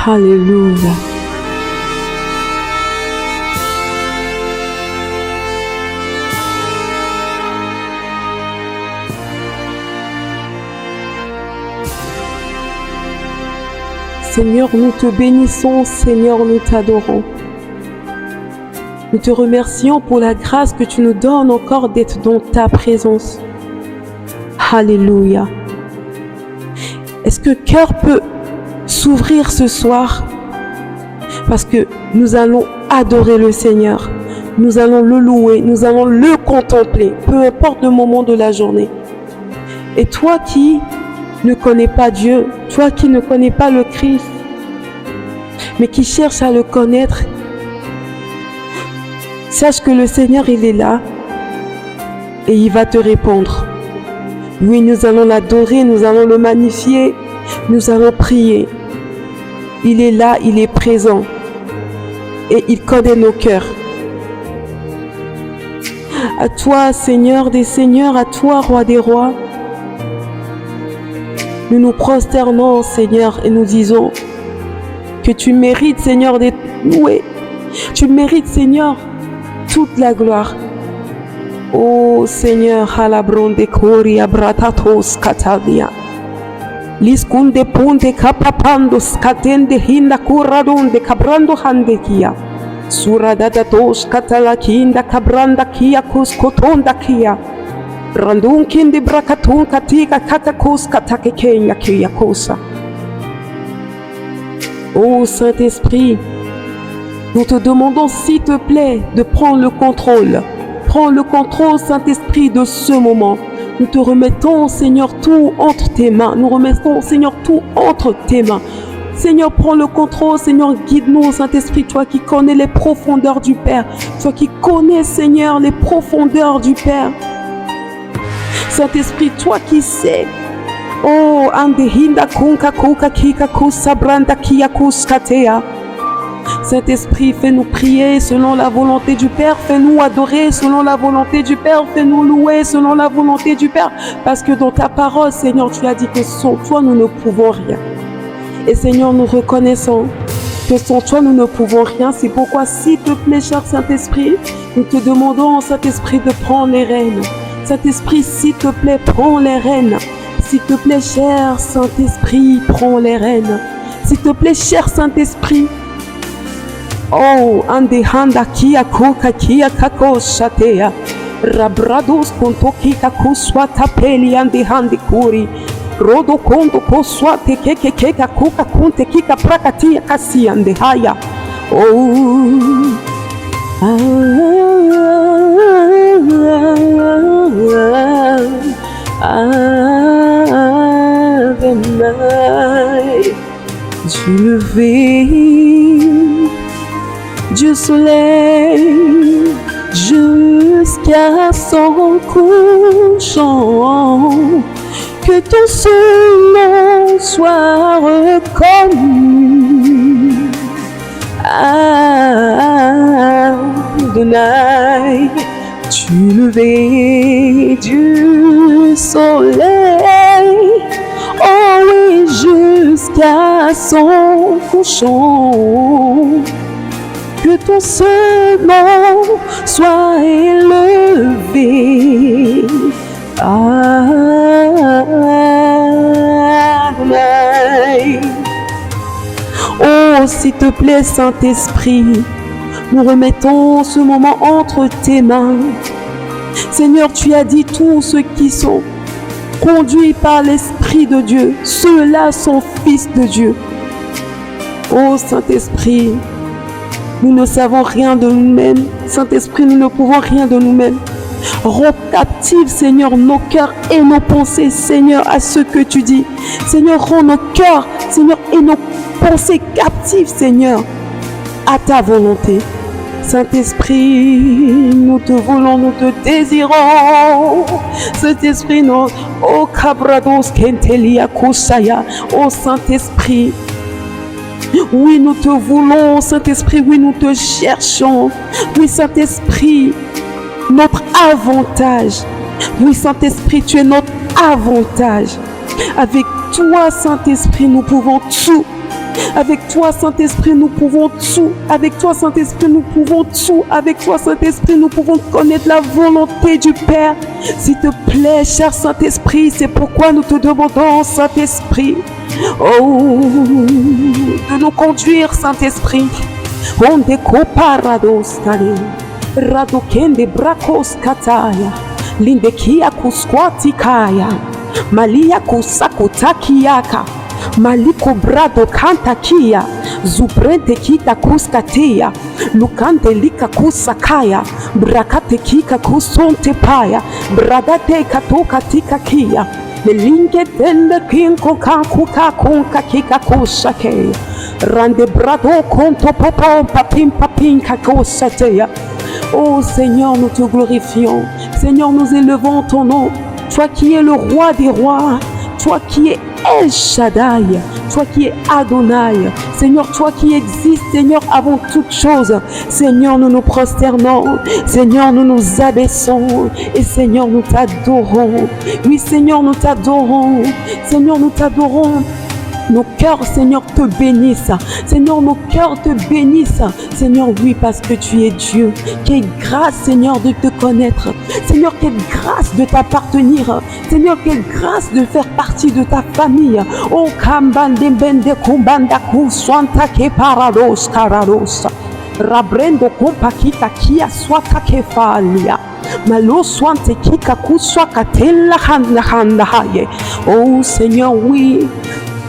Alléluia. Seigneur, nous te bénissons, Seigneur, nous t'adorons. Nous te remercions pour la grâce que tu nous donnes encore d'être dans ta présence. Alléluia. Est-ce que cœur peut s'ouvrir ce soir? Parce que nous allons adorer le Seigneur. Nous allons le louer, nous allons le contempler, peu importe le moment de la journée. Et toi qui ne connais pas Dieu, toi qui ne connais pas le Christ, mais qui cherche à le connaître, sache que le Seigneur, il est là et il va te répondre. Oui, nous allons l'adorer, nous allons le magnifier, nous allons prier. Il est là, il est présent et il connaît nos cœurs. À toi, Seigneur des Seigneurs, à toi, Roi des Rois, nous nous prosternons, Seigneur, et nous disons que tu mérites, Seigneur, d'être loué. Tu mérites, Seigneur, toute la gloire. Oh Seigneur, halabronde kori abratatos katavia. Liskunde ponte kapapando skatende hinda kuradonde kabrando handekia. Suradadatos katalakinda kabranda kia kuskotonda kia. Randun kindi brakatun katika katakos katake kenya kia kosa. Oh Saint-Esprit, nous te demandons s'il te plaît de prendre le contrôle. Prends le contrôle, Saint-Esprit, de ce moment. Nous te remettons, Seigneur, tout entre tes mains. Nous remettons, Seigneur, tout entre tes mains. Seigneur, prends le contrôle. Seigneur, guide-nous, Saint-Esprit, toi qui connais les profondeurs du Père. Toi qui connais, Seigneur, les profondeurs du Père. Saint-Esprit, toi qui sais. Oh, andehinda kunka kuka kika kusabranda kia kuskatea. Saint-Esprit, fais-nous prier selon la volonté du Père. Fais-nous adorer selon la volonté du Père. Fais-nous louer selon la volonté du Père. Parce que dans ta parole, Seigneur, tu as dit que sans toi, nous ne pouvons rien. Et Seigneur, nous reconnaissons que sans toi, nous ne pouvons rien. C'est pourquoi, s'il te plaît, cher Saint-Esprit, nous te demandons, Saint-Esprit, de prendre les rênes. Saint-Esprit, s'il te plaît, prends les rênes. S'il te plaît, cher Saint-Esprit, prends les rênes. S'il te plaît, cher Saint-Esprit. Oh, ande handa kia kuka kia kako shatea. Rabrados kontoki kaku swata peli ande handi kuri. Rodo konto ko swate keke keka kuka kunte kika prakatia kasi ande haya. Oh. Adonai, du lever du soleil jusqu'à son couchant, que ton seul nom soit reconnu. Adonai, du lever du soleil, oh oui, jusqu'à son couchant, que ton seul nom soit élevé. Adonai. Oh, s'il te plaît, Saint-Esprit, nous remettons ce moment entre tes mains. Seigneur, tu as dit tous ceux qui sont conduits par l'Esprit de Dieu, ceux-là sont fils de Dieu. Oh, Saint-Esprit, nous ne savons rien de nous-mêmes. Saint-Esprit, nous ne pouvons rien de nous-mêmes. Rends captifs, Seigneur, nos cœurs et nos pensées, Seigneur, à ce que tu dis. Seigneur, rends nos cœurs, Seigneur, et nos pensées captives, Seigneur, à ta volonté. Saint-Esprit, nous te voulons, nous te désirons. Saint-Esprit, non. Oh, Kabrados Kentelia Kusaya. Oh, Saint-Esprit. Oui, nous te voulons, Saint-Esprit. Oui, nous te cherchons. Oui, Saint-Esprit, notre avantage. Oui, Saint-Esprit, tu es notre avantage. Avec toi, Saint-Esprit, nous pouvons tout. Avec toi, Saint-Esprit, nous pouvons tout. Avec toi, Saint-Esprit, nous pouvons tout. Avec toi, Saint-Esprit, nous pouvons connaître la volonté du Père. S'il te plaît, cher Saint-Esprit, c'est pourquoi nous te demandons, Saint-Esprit, de nous conduire, Saint-Esprit. Onde koparados kale, radokende brakos kataya, lindekia kuskwati kaya, malia kusakotakiaka, maliko brado kantakia, zubrente kita kuskatia, lukante lika kusakaya, brakate kika kusonte paya, bradate katoka tika kia, melinge tende kinko kakuka kunka kika kusake. Rande brado conto popom papim papim kakosateya. Oh Seigneur, nous te glorifions. Seigneur, nous élevons ton nom. Toi qui es le roi des rois. Toi qui es El Shaddai. Toi qui es Adonai. Seigneur, toi qui existes, Seigneur, avant toute chose. Seigneur, nous nous prosternons. Seigneur, nous nous abaissons. Et Seigneur, nous t'adorons. Oui, Seigneur, nous t'adorons. Seigneur, nous t'adorons. Nos cœurs, Seigneur, te bénissent. Seigneur, nos cœurs te bénissent. Seigneur, oui, parce que tu es Dieu. Quelle grâce, Seigneur, de te connaître. Seigneur, quelle grâce de t'appartenir. Seigneur, quelle grâce de faire partie de ta famille. Oh, kambande bende kumbanda kuswanta ke parados karados. Rabrendo kompakita kia swata kefalia. Malo swante kika kuswa katella handa haye. Oh, Seigneur, oui.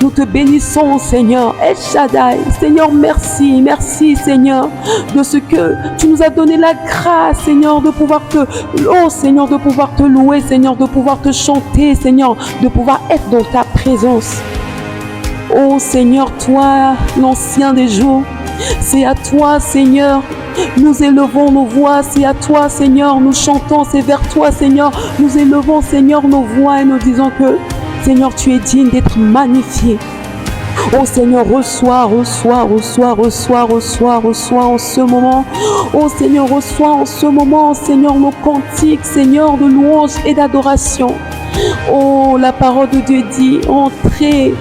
Nous te bénissons, Seigneur. El Shaddai, Seigneur, merci, merci, Seigneur, de ce que tu nous as donné la grâce, Seigneur, de pouvoir Seigneur, de pouvoir te louer, Seigneur, de pouvoir te chanter, Seigneur, de pouvoir être dans ta présence. Oh, Seigneur, toi, l'ancien des jours, c'est à toi, Seigneur, nous élevons nos voix, c'est à toi, Seigneur, nous chantons, c'est vers toi, Seigneur, nous élevons, Seigneur, nos voix et nous disons que Seigneur, tu es digne d'être magnifié. Oh Seigneur, reçois en ce moment. Oh Seigneur, reçois en ce moment, Seigneur, nos cantiques, Seigneur, de louange et d'adoration. Oh, la parole de Dieu dit, entrez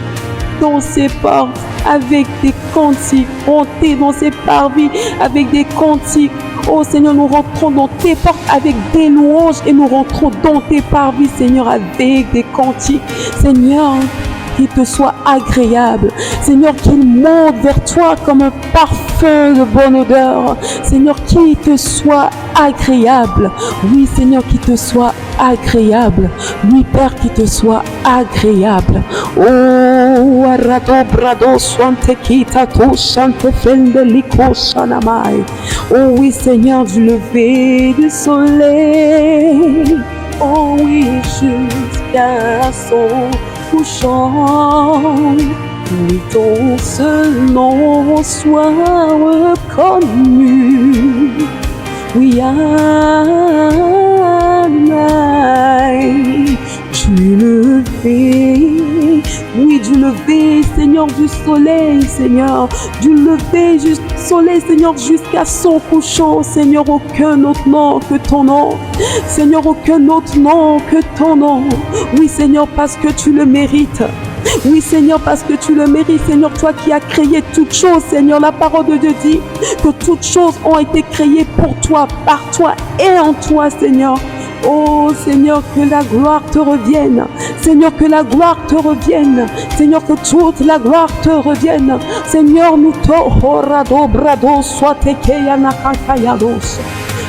dans ses portes avec des cantiques, entrez dans ses parvis avec des cantiques. Oh Seigneur, nous rentrons dans tes portes avec des louanges et nous rentrons dans tes parvis, Seigneur, avec des cantiques. Seigneur, qu'il te soit agréable. Seigneur, qu'il monte vers toi comme un parfum de bonne odeur. Seigneur, qu'il te soit agréable. Oui, Seigneur, qu'il te soit agréable. Oui, Père, qu'il te soit agréable. Oh, arado brado swante kita to chante fende liko shanamai. Oh oui, Seigneur, du lever du soleil. Oh oui, jusqu'à son couchant, oui, ton seul nom soit reconnu. Oui, Adonai, du lever, oui, du lever, Seigneur, du soleil, Seigneur, du lever du soleil, Seigneur, jusqu'à son couchant, Seigneur, aucun autre nom que ton nom, Seigneur, aucun autre nom que ton nom, oui, Seigneur, parce que tu le mérites. Oui, Seigneur, parce que tu le mérites, Seigneur, toi qui as créé toutes choses, Seigneur, la parole de Dieu dit que toutes choses ont été créées pour toi, par toi et en toi, Seigneur. Oh Seigneur, que la gloire te revienne. Seigneur, que la gloire te revienne. Seigneur, que toute la gloire te revienne. Seigneur, nous te horado brado soit tekeya nakakayados.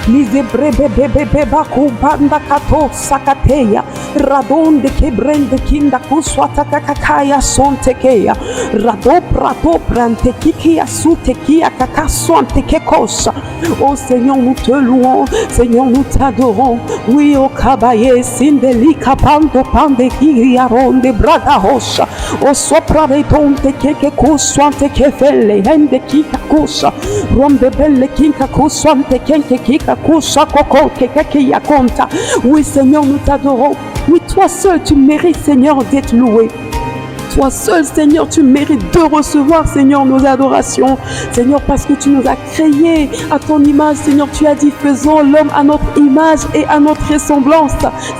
Lize brebe bebe baku banda kato sakateya. Radonde kebrende kinda kuswata kakakaya sontekeya. Rado prato prante kikia sutekia kakaswante kekosa. Oh Seigneur, nous te louons. Seigneur, nous t'adorons. Oui, o kabaye sindeli kapando pande kiya ronde brada hosha. O sopra redonde keke kuswante kefele hende kika kusa. Rombe belle kinka kuswante kenke kika kusa koko keke ya konta. Oui, Seigneur, nous t'adorons. Oui, toi seul, tu mérites, Seigneur, d'être loué. Toi seul, Seigneur, tu mérites de recevoir, Seigneur, nos adorations. Seigneur, parce que tu nous as créés à ton image, Seigneur, tu as dit, faisons l'homme à notre image et à notre ressemblance.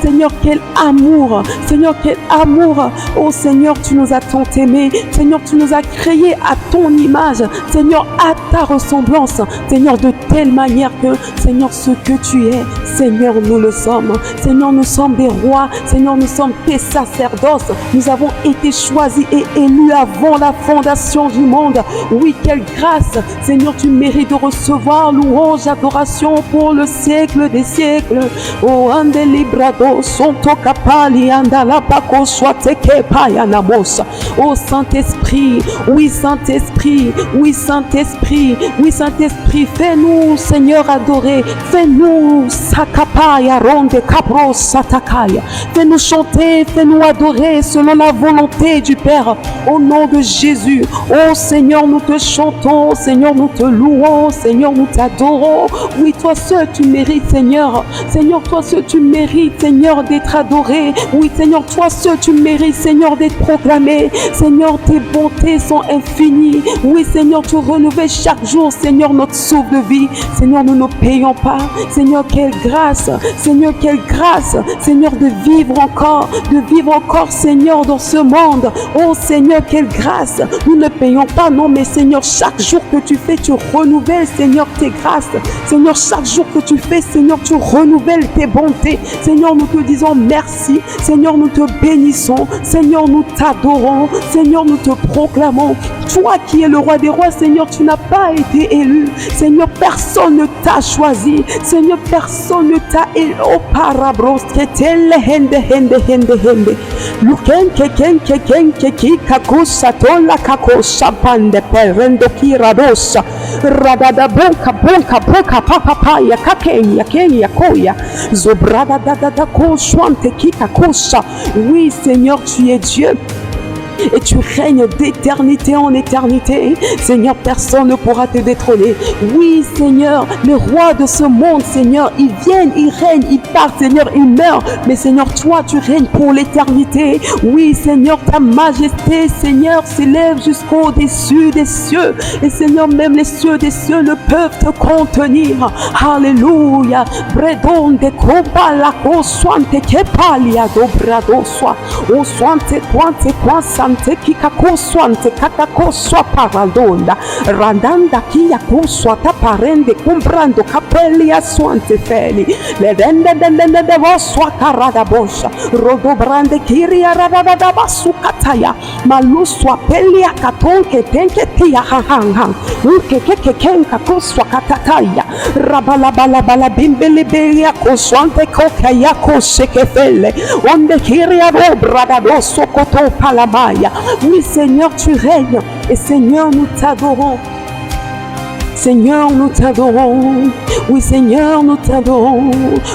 Seigneur, quel amour, Seigneur, quel amour. Oh Seigneur, tu nous as tant aimés. Seigneur, tu nous as créés à ton image, Seigneur, à ta ressemblance. Seigneur, de telle manière que, Seigneur, ce que tu es, Seigneur, nous le sommes. Seigneur, nous sommes des rois. Seigneur, nous sommes tes sacerdoces. Nous avons été choisis et élus avant la fondation du monde. Oui, quelle grâce. Seigneur, tu mérites de recevoir louange, adoration pour le siècle des siècles. Oh, ande librado, sonto capali, andala paco, soit teke payanamos. Oh, Saint-Esprit, oui, Saint-Esprit, oui, Saint-Esprit, oui, Saint-Esprit, fais-nous, Seigneur, adorer. Fais-nous, sakapaya, ronde, capros, satakaya. Fais-nous chanter, fais-nous adorer selon la volonté du Père. Au nom de Jésus, oh Seigneur, nous te chantons, Seigneur, nous te louons, Seigneur, nous t'adorons. Oui, toi seul, tu mérites, Seigneur. Seigneur, toi seul, tu mérites, Seigneur, d'être adoré. Oui, Seigneur, toi seul, tu mérites, Seigneur, d'être proclamé. Seigneur, tes bontés sont infinies. Oui, Seigneur, tu renouvelles chaque jour, Seigneur, notre souffle de vie. Seigneur, nous ne payons pas. Seigneur, quelle grâce. Seigneur, quelle grâce. Seigneur, de vivre encore, Seigneur, dans ce monde. Oh, Seigneur, quelle grâce. Nous ne payons pas, non, mais Seigneur, chaque jour que tu fais, tu renouvelles, Seigneur, tes grâces. Seigneur, chaque jour que tu fais, Seigneur, tu renouvelles tes bontés. Seigneur, nous te disons merci. Seigneur, nous te bénissons. Seigneur, nous t'adorons. Seigneur, nous te proclamons. Toi qui es le roi des rois, Seigneur, tu n'as pas été élu. Seigneur, personne ne t'a choisi. Seigneur, personne ne t'a élu. Oh, parabros, que telle hende. Luken, keki, kakusa, tola, kakosa, pande, perendo, kiradosa. Radada, bonka, papaya, kenya, koya. Zobrada, dada, koswante, kikakosa. Oui, Seigneur, tu es Dieu. Et tu règnes d'éternité en éternité. Seigneur, personne ne pourra te détrôner. Oui, Seigneur, les rois de ce monde, Seigneur, ils viennent, ils règnent, ils partent, Seigneur, ils meurent. Mais Seigneur, toi, tu règnes pour l'éternité. Oui, Seigneur, ta majesté, Seigneur, s'élève jusqu'au-dessus des cieux. Et Seigneur, même les cieux des cieux ne peuvent te contenir. Alléluia. Bredon de kobala ko swante kepalia dobrado soi. O swante quante sante kika swante katako swa paradonda randanda kia kuswa taparende kumbrando kapelia swante feli le dende de voswa karada bosha rodo brande kiria rada basukataya maluswa pelia katonke tenke tia hang uke kenka kuswa katataya rabala bimbele belia kuswante kokaya kosekefele onde kiria brada doso koto palama. Oui, Seigneur, tu règnes. Et Seigneur, nous t'adorons. Seigneur, nous t'adorons. Oui, Seigneur, nous t'adorons.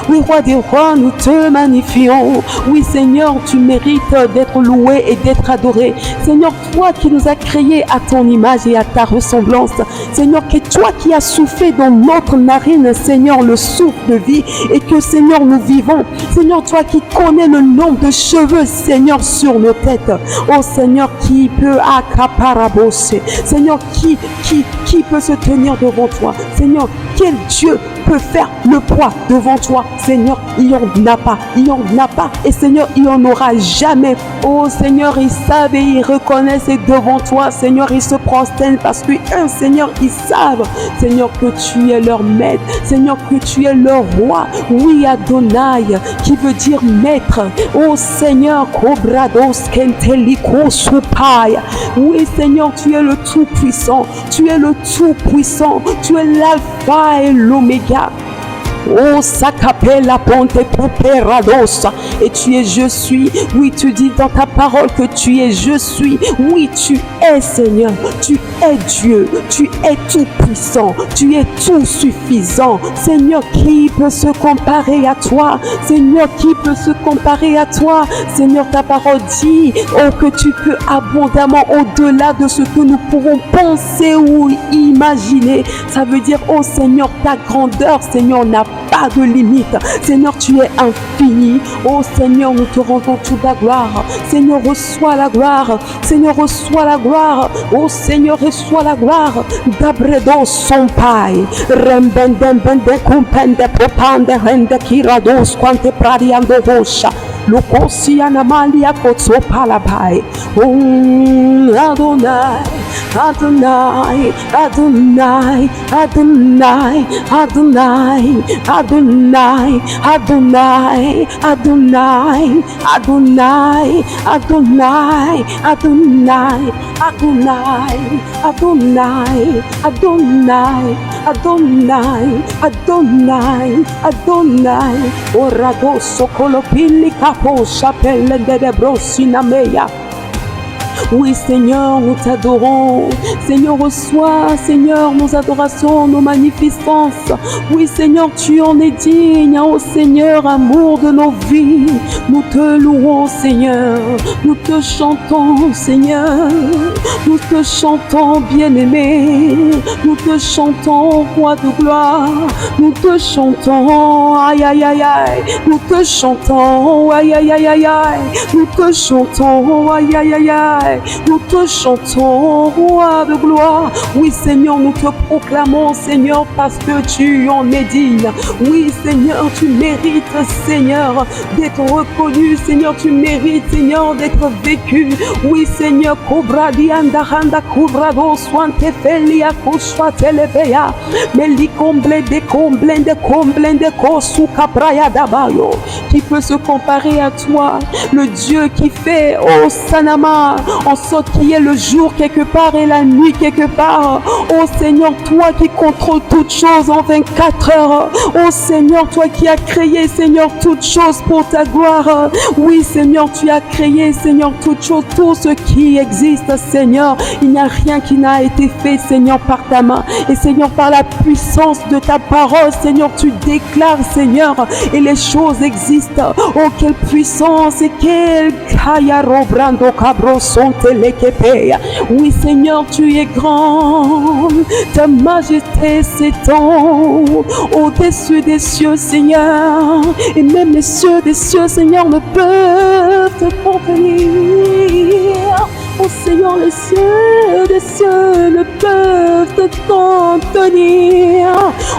Oui, roi des rois, nous te magnifions. Oui, Seigneur, tu mérites d'être loué et d'être adoré. Seigneur, toi qui nous as créés à ton image et à ta ressemblance. Seigneur, que toi qui as soufflé dans notre narine, Seigneur, le souffle de vie et que, Seigneur, nous vivons. Seigneur, toi qui connais le nombre de cheveux, Seigneur, sur nos têtes. Oh, Seigneur, qui peut accaparabosser. Seigneur, qui peut se tenir devant toi? Seigneur, quel Dieu peut faire le poids devant toi? Seigneur, il n'y en a pas. Il n'y en a pas. Et Seigneur, il n'y en aura jamais. Oh Seigneur, ils savent et ils reconnaissent et devant toi, Seigneur, ils se prosternent parce que, Seigneur, ils savent, Seigneur, que tu es leur maître. Seigneur, que tu es leur roi. Oui, Adonai, qui veut dire maître. Oh Seigneur, Kobrados Kenteliko Supaya. Oui, Seigneur, tu es le Tout-Puissant. Tu es le Tout-Puissant. Tu es l'Alpha et l'Oméga. Oh, Sakapela Ponte Poperados. Et tu es je suis. Oui, tu dis dans ta parole que tu es je suis. Oui, tu es Seigneur. Tu es Dieu. Tu es tout puissant. Tu es tout suffisant. Seigneur, qui peut se comparer à toi? Seigneur, qui peut se comparer à toi? Seigneur, ta parole dit, oh, que tu peux abondamment au-delà de ce que nous pourrons penser ou imaginer. Ça veut dire, oh Seigneur, ta grandeur, Seigneur, n'a pas de limite. Seigneur, tu es infini. Oh Seigneur, nous te rendons toute la gloire. Seigneur, reçois la gloire. Seigneur, reçois la gloire. Oh Seigneur, reçois la gloire. Dabredo son pai. Rembendembende kumpende propande rende kirados quante pradiando rocha. Lokosi anamalia kotso palabai. Adonai, Adonai, Adonai, Adonai, Adonai, Adonai, Adonai, Adonai, Adonai, Adonai, Adonai, Adonai, Adonai, Adonai, Adonai, Adonai, Adonai, Orado sokolopili kapo chapelle de brosinameya. Oui, Seigneur, nous t'adorons. Seigneur, reçois, Seigneur, nos adorations, nos magnificences. Oui, Seigneur, tu en es digne. Oh, Seigneur, amour de nos vies. Nous te louons, Seigneur. Nous te chantons, Seigneur. Nous te chantons, bien-aimé. Nous te chantons, roi de gloire. Nous te chantons, aïe, aïe, aïe, aïe. Nous te chantons, aïe, aïe, aïe, aïe, aïe. Nous te chantons, aïe, aïe, aïe, aïe. Nous te chantons, roi de gloire. Oui, Seigneur, nous te proclamons, Seigneur, parce que tu en es digne. Oui, Seigneur, tu mérites, Seigneur, d'être reconnu. Seigneur, tu mérites, Seigneur, d'être vécu. Oui, Seigneur, cobra dianda handa cobrado swante felia kuswate lebeya. Meli comble de kosu kapraya dabayo. Qui peut se comparer à toi, le Dieu qui fait, oh Sanama, en sorte qu'il y ait le jour quelque part et la nuit quelque part. Oh Seigneur, toi qui contrôles toutes choses en 24 heures. Oh Seigneur, toi qui as créé, Seigneur, toutes choses pour ta gloire. Oui, Seigneur, tu as créé, Seigneur, toutes choses, tout ce qui existe, Seigneur. Il n'y a rien qui n'a été fait, Seigneur, par ta main. Et Seigneur, par la puissance de ta parole, Seigneur, tu déclares, Seigneur, et les choses existent. Oh, quelle puissance et quel kayaro brando cabro sont telekepeya. Oui, Seigneur, tu es grand. Ta majesté s'étend au-dessus des cieux, Seigneur. Et même les cieux des cieux, Seigneur, ne peuvent te contenir. Oh Seigneur, les cieux des cieux ne peuvent te contenir.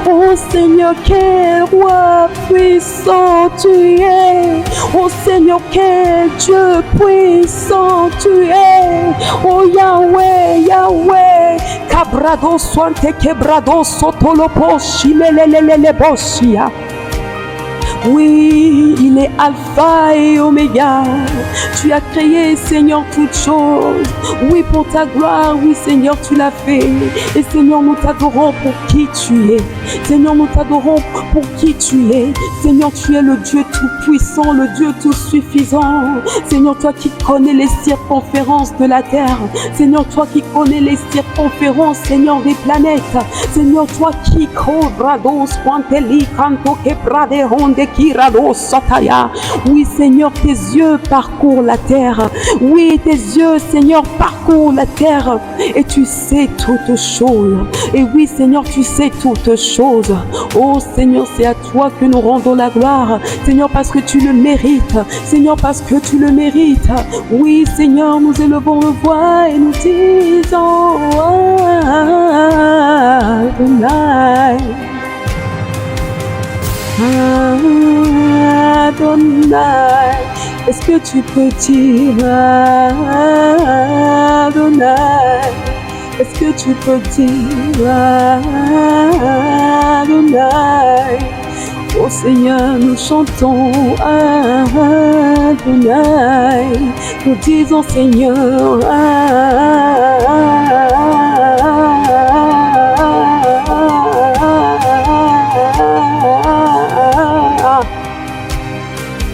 Oh Seigneur, quel roi puissant tu es. Oh Seigneur, quel Dieu puissant tu es. Oh Yahweh, Yahweh. Cabrado suante quebrado sotolopo shimelelele bosia. Oui, il est Alpha et Oméga. Tu as créé, Seigneur, toutes choses. Oui, pour ta gloire, oui, Seigneur, tu l'as fait. Et Seigneur, nous t'adorons pour qui tu es. Seigneur, nous t'adorons pour qui tu es. Seigneur, tu es le Dieu tout-puissant, le Dieu tout-suffisant. Seigneur, toi qui connais les circonférences de la terre. Seigneur, toi qui connais les circonférences, Seigneur, des planètes. Seigneur, toi qui cobrados quanteli canto quebrade honde kirado sataya. Oui, Seigneur, tes yeux parcourent la terre. Oui, tes yeux, Seigneur, parcourent la terre. Et tu sais toutes choses. Et oui, Seigneur, tu sais toutes choses. Oh, Seigneur, c'est à toi que nous rendons la gloire. Seigneur, parce que tu le mérites. Seigneur, parce que tu le mérites. Oui, Seigneur, nous élevons le voix et nous disons Adonai. Adonai. Est-ce que tu peux dire Adonai? Est-ce que tu peux dire Adonai? Oh Seigneur, nous chantons Adonai. Nous disons Seigneur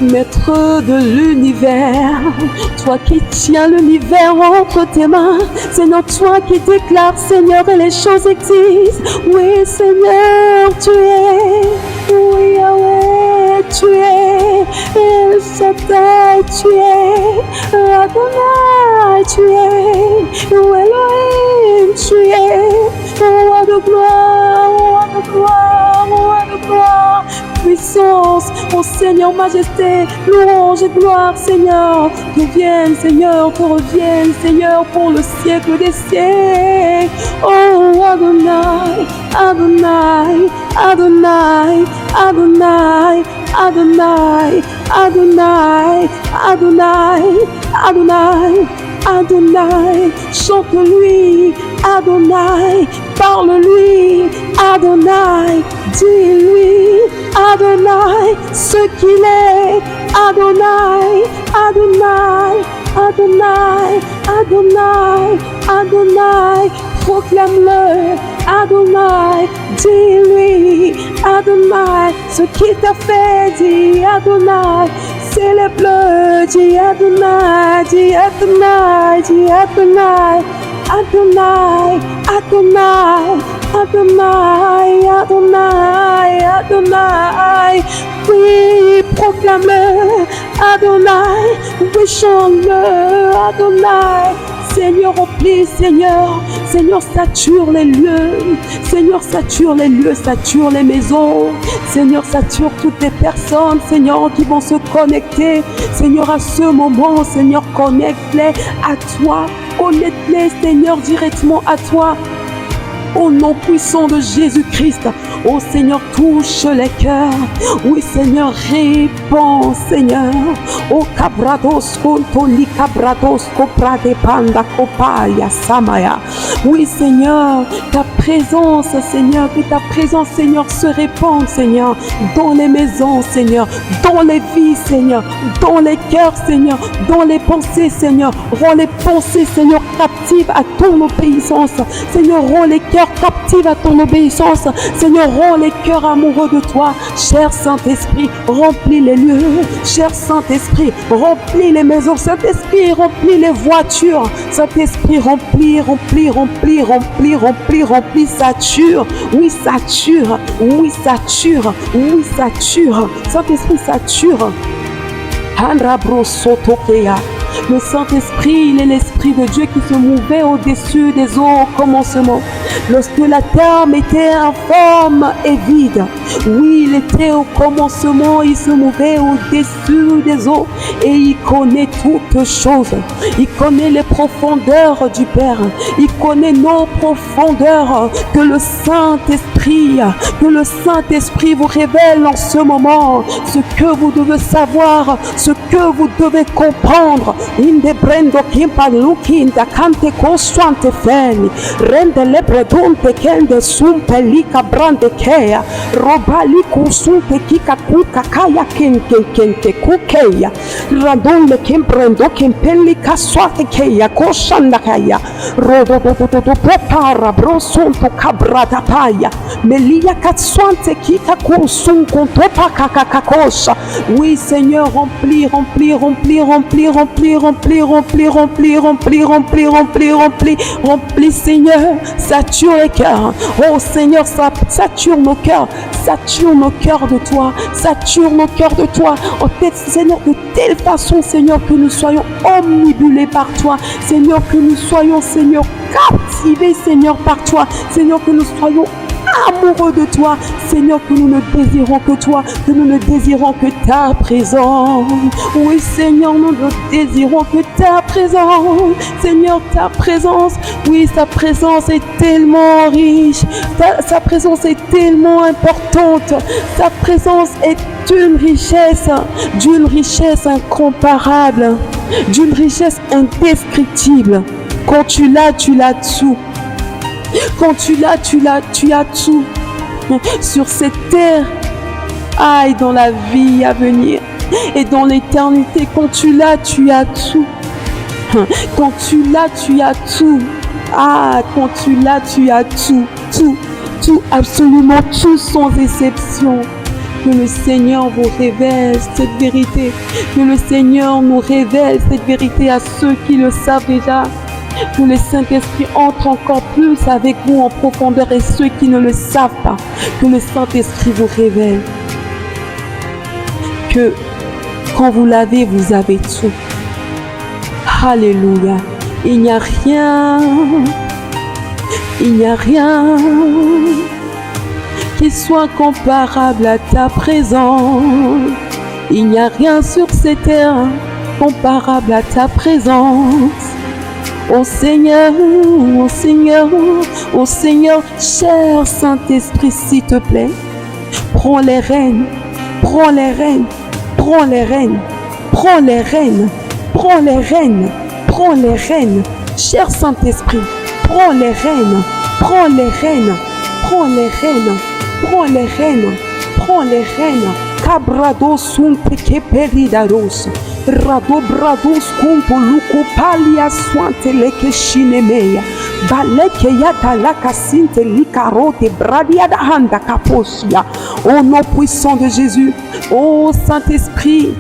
Maître de l'univers, toi qui tiens l'univers entre tes mains, Seigneur, toi qui déclares, Seigneur, et les choses existent. Oui, Seigneur, tu es, oui, Yahweh, tu es, El Shaddai, tu es, Adonai, tu es, Elohim, tu es, roi de gloire, roi de gloire, roi de gloire. puissance. Oh Seigneur, majesté, louange et gloire, Seigneur, te reviennent, Seigneur, te reviennent, Seigneur, pour le siècle des siècles. Oh Adonai, Adonai, Adonai, Adonai, Adonai, Adonai, Adonai, Adonai, Adonai, chante-lui, Adonai, parle-lui, Adonai, dis-lui, Adonai, ce qu'il est, Adonai, Adonai, Adonai, Adonai, Adonai, proclame-le, Adonai, dis-lui, Adonai, ce qu'il t'a fait, dis Adonai, célèbre-le, dis Adonai, dis Adonai, dis Adonai, Adonai, Adonai, Adonai, Adonai, Adonai, oui, proclame-le, Adonai, oui, chante-le, Adonai. Seigneur, remplis, Seigneur, Seigneur, sature les lieux, Seigneur, sature les lieux, sature les maisons, Seigneur, sature toutes les personnes, Seigneur, qui vont se connecter, Seigneur, à ce moment, Seigneur, connecte-les à toi, connecte-les, Seigneur, directement à toi. Au nom puissant de Jésus-Christ, oh Seigneur, touche les cœurs. Oui, Seigneur, réponds, Seigneur. Oh cabrados, contoli cabrados, coprade panda, copaya, samaya. Oui, Seigneur, ta présence, Seigneur, que ta présence, Seigneur, se répande, Seigneur, dans les maisons, Seigneur, dans les vies, Seigneur, dans les cœurs, Seigneur, dans les pensées, Seigneur. Rends les pensées, Seigneur, captives à ton obéissance. Seigneur, rends les cœurs captifs à ton obéissance. Seigneur, rends les cœurs amoureux de toi. Cher Saint-Esprit, remplis les lieux. Cher Saint-Esprit, remplis les maisons. Saint-Esprit, remplis les voitures. Saint-Esprit, remplis, remplis, remplis, remplis, remplis, remplis, sature. Oui, sature. Oui, sature. Oui, sature. Saint-Esprit, sature. Le Saint-Esprit, il est l'Esprit de Dieu qui se mouvait au-dessus des eaux au commencement. Lorsque la terre était informe et vide, oui, il était au commencement, il se mouvait au-dessus des eaux et il connaît toutes choses. Il connaît les profondeurs du Père. Il connaît nos profondeurs que le Saint-Esprit vous révèle en ce moment ce que vous devez savoir, ce que vous devez comprendre. Inde brendo kimpa luki da kante constante feni rende lebredonte kende sumpe lika brande kea robali kusunte kika kuka kaya kente kukeya radonde kimbrendo kimpeli kaswate keya koshanda kaya rodo prepara brosonto kabrata paya melia katswante kika kusun kontopa kakakakosha. Oui, Seigneur, remplis, remplis, remplis, remplis, remplis, remplis, remplis, remplis, remplis, remplis, remplis, remplis, remplis, Seigneur, sature les cœurs. Oh Seigneur, sature nos cœurs de toi, sature nos cœurs de toi. Oh Seigneur, de telle façon, Seigneur, que nous soyons omnibulés par toi, Seigneur, que nous soyons, Seigneur, captivés, Seigneur, par toi, Seigneur, que nous soyons amoureux de toi, Seigneur, que nous ne désirons que toi, que nous ne désirons que ta présence. Oui, Seigneur, nous ne désirons que ta présence. Seigneur, ta présence, oui, sa présence est tellement riche, sa présence est tellement importante, sa présence est d'une richesse incomparable, d'une richesse indescriptible. Quand tu l'as, tu l'as tout. Quand tu l'as, tu as tout. Sur cette terre, et dans la vie à venir et dans l'éternité, quand tu l'as, tu as tout. Quand tu l'as, tu as tout. Quand tu l'as, tu as tout. Tout, absolument tout sans exception. Que le Seigneur vous révèle cette vérité. Que le Seigneur nous révèle cette vérité à ceux qui le savent déjà. Que le Saint-Esprit entre encore plus avec vous en profondeur et ceux qui ne le savent pas, que le Saint-Esprit vous révèle que quand vous l'avez, vous avez tout. Alléluia. Il n'y a rien qui soit comparable à ta présence. Il n'y a rien sur cette terre comparable à ta présence. Ô Seigneur, ô Seigneur, ô Seigneur, cher Saint-Esprit, s'il te plaît, prends les rênes, prends les rênes, prends les rênes, prends les rênes, prends les rênes, prends les rênes, cher Saint-Esprit, prends les rênes, prends les rênes, prends les rênes, prends les rênes, prends les rênes. Cabrado sunte que peridaros, rado brados kumpo luku palia swante leke shinemeya, baleke yata la casinte likarote bradia da handa kaposia. Au nom puissant de Jésus, ô Saint-Esprit,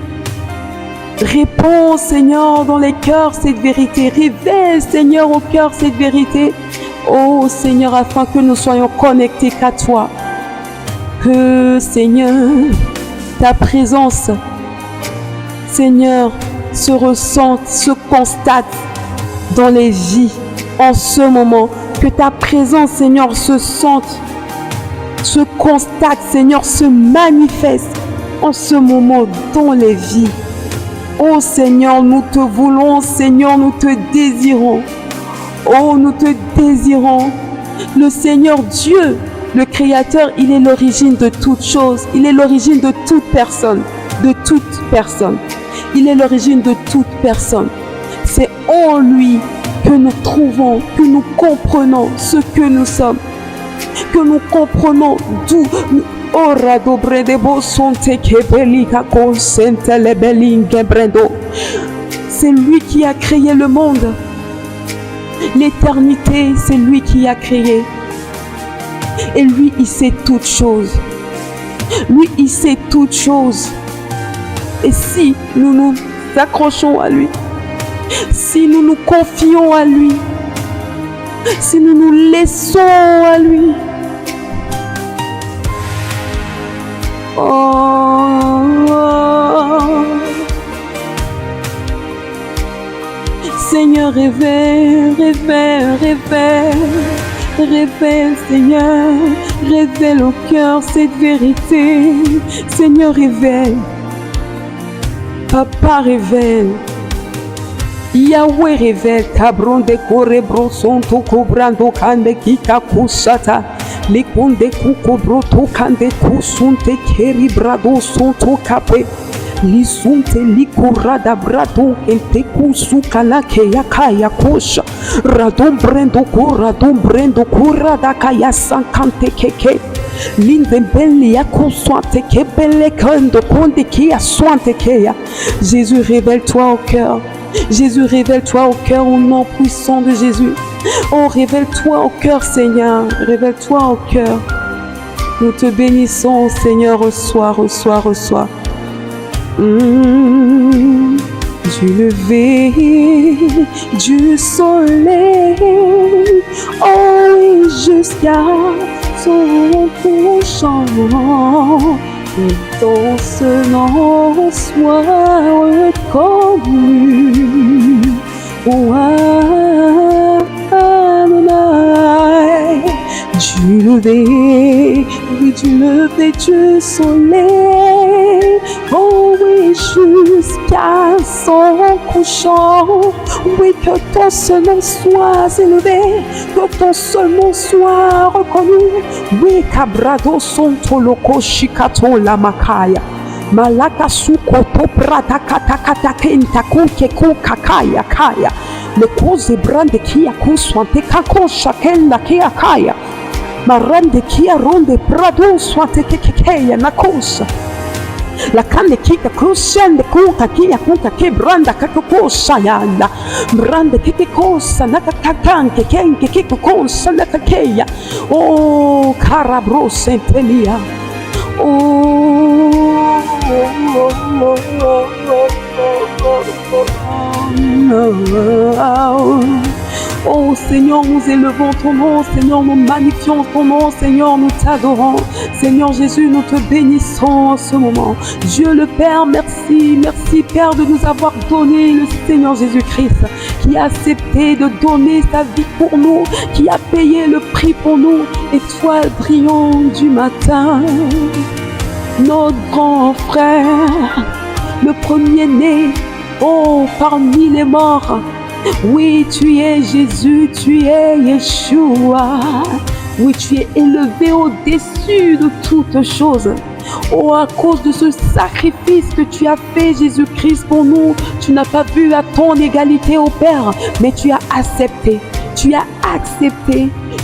réponds Seigneur dans les cœurs cette vérité, révèle Seigneur au cœur cette vérité, ô Seigneur, afin que nous soyons connectés qu'à toi. Que Seigneur, ta présence, Seigneur, se ressente, se constate dans les vies en ce moment. Que ta présence, Seigneur, se sente, se constate, Seigneur, se manifeste en ce moment dans les vies. Oh Seigneur, nous te voulons, Seigneur, nous te désirons. Oh, nous te désirons. Le Seigneur Dieu, le Créateur, il est l'origine de toutes choses. Il est l'origine de toute personne. De toute personne. Il est l'origine de toute personne. C'est en lui que nous trouvons, que nous comprenons ce que nous sommes. Que nous comprenons d'où nous... C'est lui qui a créé le monde. L'éternité, c'est lui qui a créé. Et lui, il sait toutes choses. Lui, il sait toutes choses. Et si nous nous accrochons à lui, si nous nous confions à lui, si nous nous laissons à lui, Seigneur, révèle, révèle, révèle, révèle, Seigneur, révèle au cœur cette vérité. Seigneur, révèle. Papa, révèle. Yahweh, révèle. Cabron de corebro son to cobrando kande kika kusata. Les condes kukobro to kande kusunte keri brado son to kape. Lisunte likurada brado ente kusuka la keya kaya kosha. Radon brendo kurada kaya sankante keke. L'indembellia consointe que belle kando konde qui a sointe keya. Jésus, révèle-toi au cœur. Jésus, révèle-toi au cœur au nom puissant de Jésus. Oh, révèle-toi au cœur, Seigneur. Révèle-toi au cœur. Nous te bénissons, Seigneur. Reçois, reçois, reçois. Du lever du soleil, oh oui, jusqu'à son couchant, et ton nom soit reconnu. Oh, Adonai, du lever du soleil, oh oui, jusqu'à son couchant, oui, que ton seul nom soit élevé, que ton seul nom soit reconnu, oui, cabrado son toloko shikato la makaya. Malaka suko to prata kata kata kenta kuke kakaya kaya. Le cose brande kia kuswante kako shakenda kia kaya. Marande kia ronde prado swante kekekeya nakosa. La canne kika kusende kuka kia kuka ke branda kakosa yanda. Brande kike kosa nakakakanke kenke kiko kosa nakakeya. Oh, carabro sentelia. Oh Seigneur, nous élevons ton nom. Seigneur, nous magnifions ton nom. Seigneur, nous t'adorons. Seigneur Jésus, nous te bénissons en ce moment. Dieu le Père, merci. Merci Père de nous avoir donné le Seigneur Jésus-Christ qui a accepté de donner sa vie pour nous, qui a payé le prix pour nous. Étoile brillante du matin, notre grand frère, le premier-né, oh, parmi les morts. Oui, tu es Jésus, tu es Yeshua. Oui, tu es élevé au-dessus de toutes choses. Oh, à cause de ce sacrifice que tu as fait, Jésus-Christ, pour nous, tu n'as pas vu à ton égalité au Père, mais tu as accepté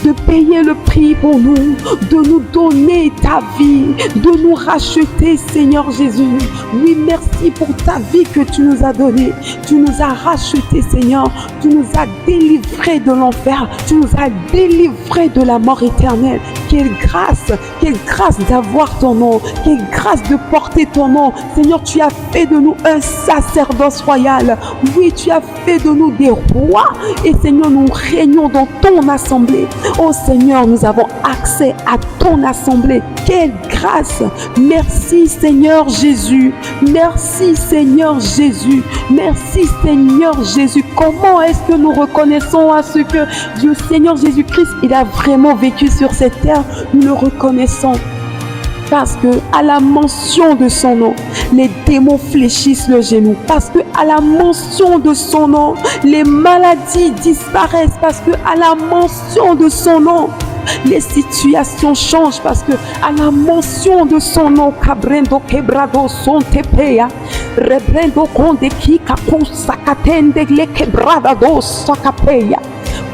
de payer le prix pour nous, de nous donner ta vie, de nous racheter, Seigneur Jésus. Oui, merci pour ta vie que tu nous as donnée. Tu nous as rachetés, Seigneur. Tu nous as délivrés de l'enfer. Tu nous as délivrés de la mort éternelle. Quelle grâce d'avoir ton nom. Quelle grâce de porter ton nom. Seigneur, tu as fait de nous un sacerdoce royal. Oui, tu as fait de nous des rois. Et Seigneur, nous régnons dans ton assemblée. Oh Seigneur, nous avons accès à ton assemblée. Quelle grâce! Merci Seigneur Jésus. Merci Seigneur Jésus. Merci Seigneur Jésus. Comment est-ce que nous reconnaissons à ce que Dieu Seigneur Jésus-Christ, il a vraiment vécu sur cette terre? Nous le reconnaissons. Parce que à la mention de son nom, les démons fléchissent le genou. Parce que à la mention de son nom, les maladies disparaissent. Parce que à la mention de son nom, les situations changent. Parce que à la mention de son nom, Cabrendo quebrado son tepea, rebrendo conde kika sakatende le quebrada dos sakapeya.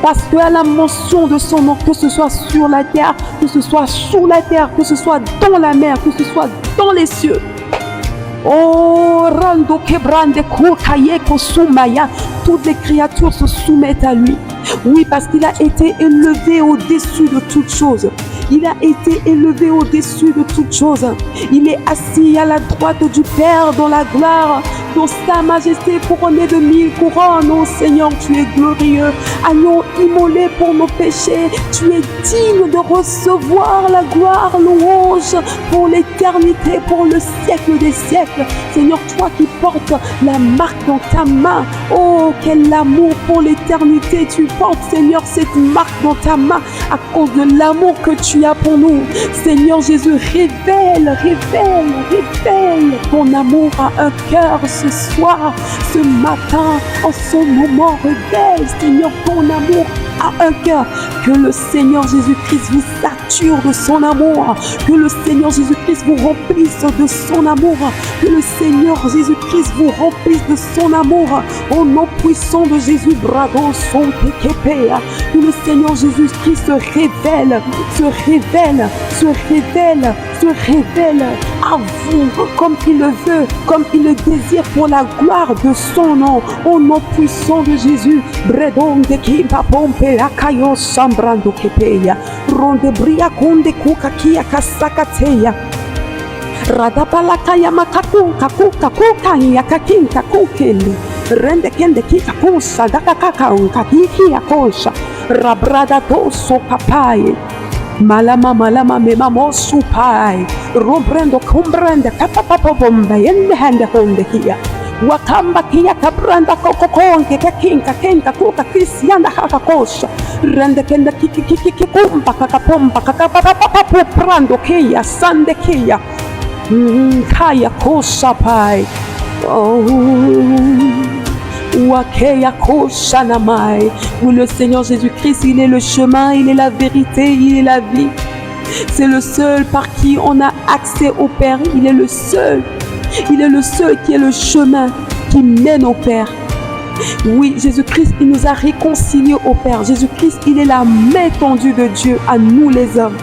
Parce qu'à la mention de son nom, que ce soit sur la terre, que ce soit sous la terre, que ce soit dans la mer, que ce soit dans les cieux. Oh, Rando Kebrande Kukayeko Sumaya, toutes les créatures se soumettent à lui. Oui, parce qu'il a été élevé au-dessus de toutes choses. Il a été élevé au-dessus de toutes choses. Il est assis à la droite du Père dans la gloire, dans sa majesté couronnée de 1000 couronnes. Oh Seigneur, tu es glorieux. Agneau immolé pour nos péchés. Tu es digne de recevoir la gloire, louange pour l'éternité, pour le siècle des siècles. Seigneur, toi qui portes la marque dans ta main. Oh, quel amour pour l'éternité. Tu portes, Seigneur, cette marque dans ta main à cause de l'amour que tu as pour nous. Seigneur Jésus, révèle ton amour à un cœur ce soir, ce matin, en ce moment. Révèle, Seigneur, ton amour à un cœur. Que le Seigneur Jésus-Christ vous sature de son amour. Que le Seigneur Jésus-Christ vous remplisse de son amour. Que le Seigneur Jésus-Christ vous remplisse de son amour. Au nom puissant de Jésus, bravo, son tekepea. Que le Seigneur Jésus-Christ se révèle à vous comme il le veut, comme il le désire pour la gloire de son nom. Au nom puissant de Jésus, bredon de kipa pompe akayo sambrando kepeya, ronde bria konde kuka kia kasakateya. Radapalakaya makakuka kuka kuka yakakinka kukeli. Rende kende kika kusa dakakaka unka kiki yakosha. Rabrada doso papai. Malama mema mosu pai. Rombrendo kumbrende kapapapa bomba yende hande honde kia. Wakamba kia kabranda kokokonke kakinka kenka kuka kristianda kakakosha. Rende kende kiki kumba kakapomba kakapapapa prando kia sande kia. Kaya kosa pai. Oh. Où le Seigneur Jésus-Christ, il est le chemin, il est la vérité, il est la vie. C'est le seul par qui on a accès au Père. Il est le seul. Il est le seul qui est le chemin qui mène au Père. Oui, Jésus-Christ, il nous a réconciliés au Père. Jésus-Christ, il est la main tendue de Dieu à nous les hommes.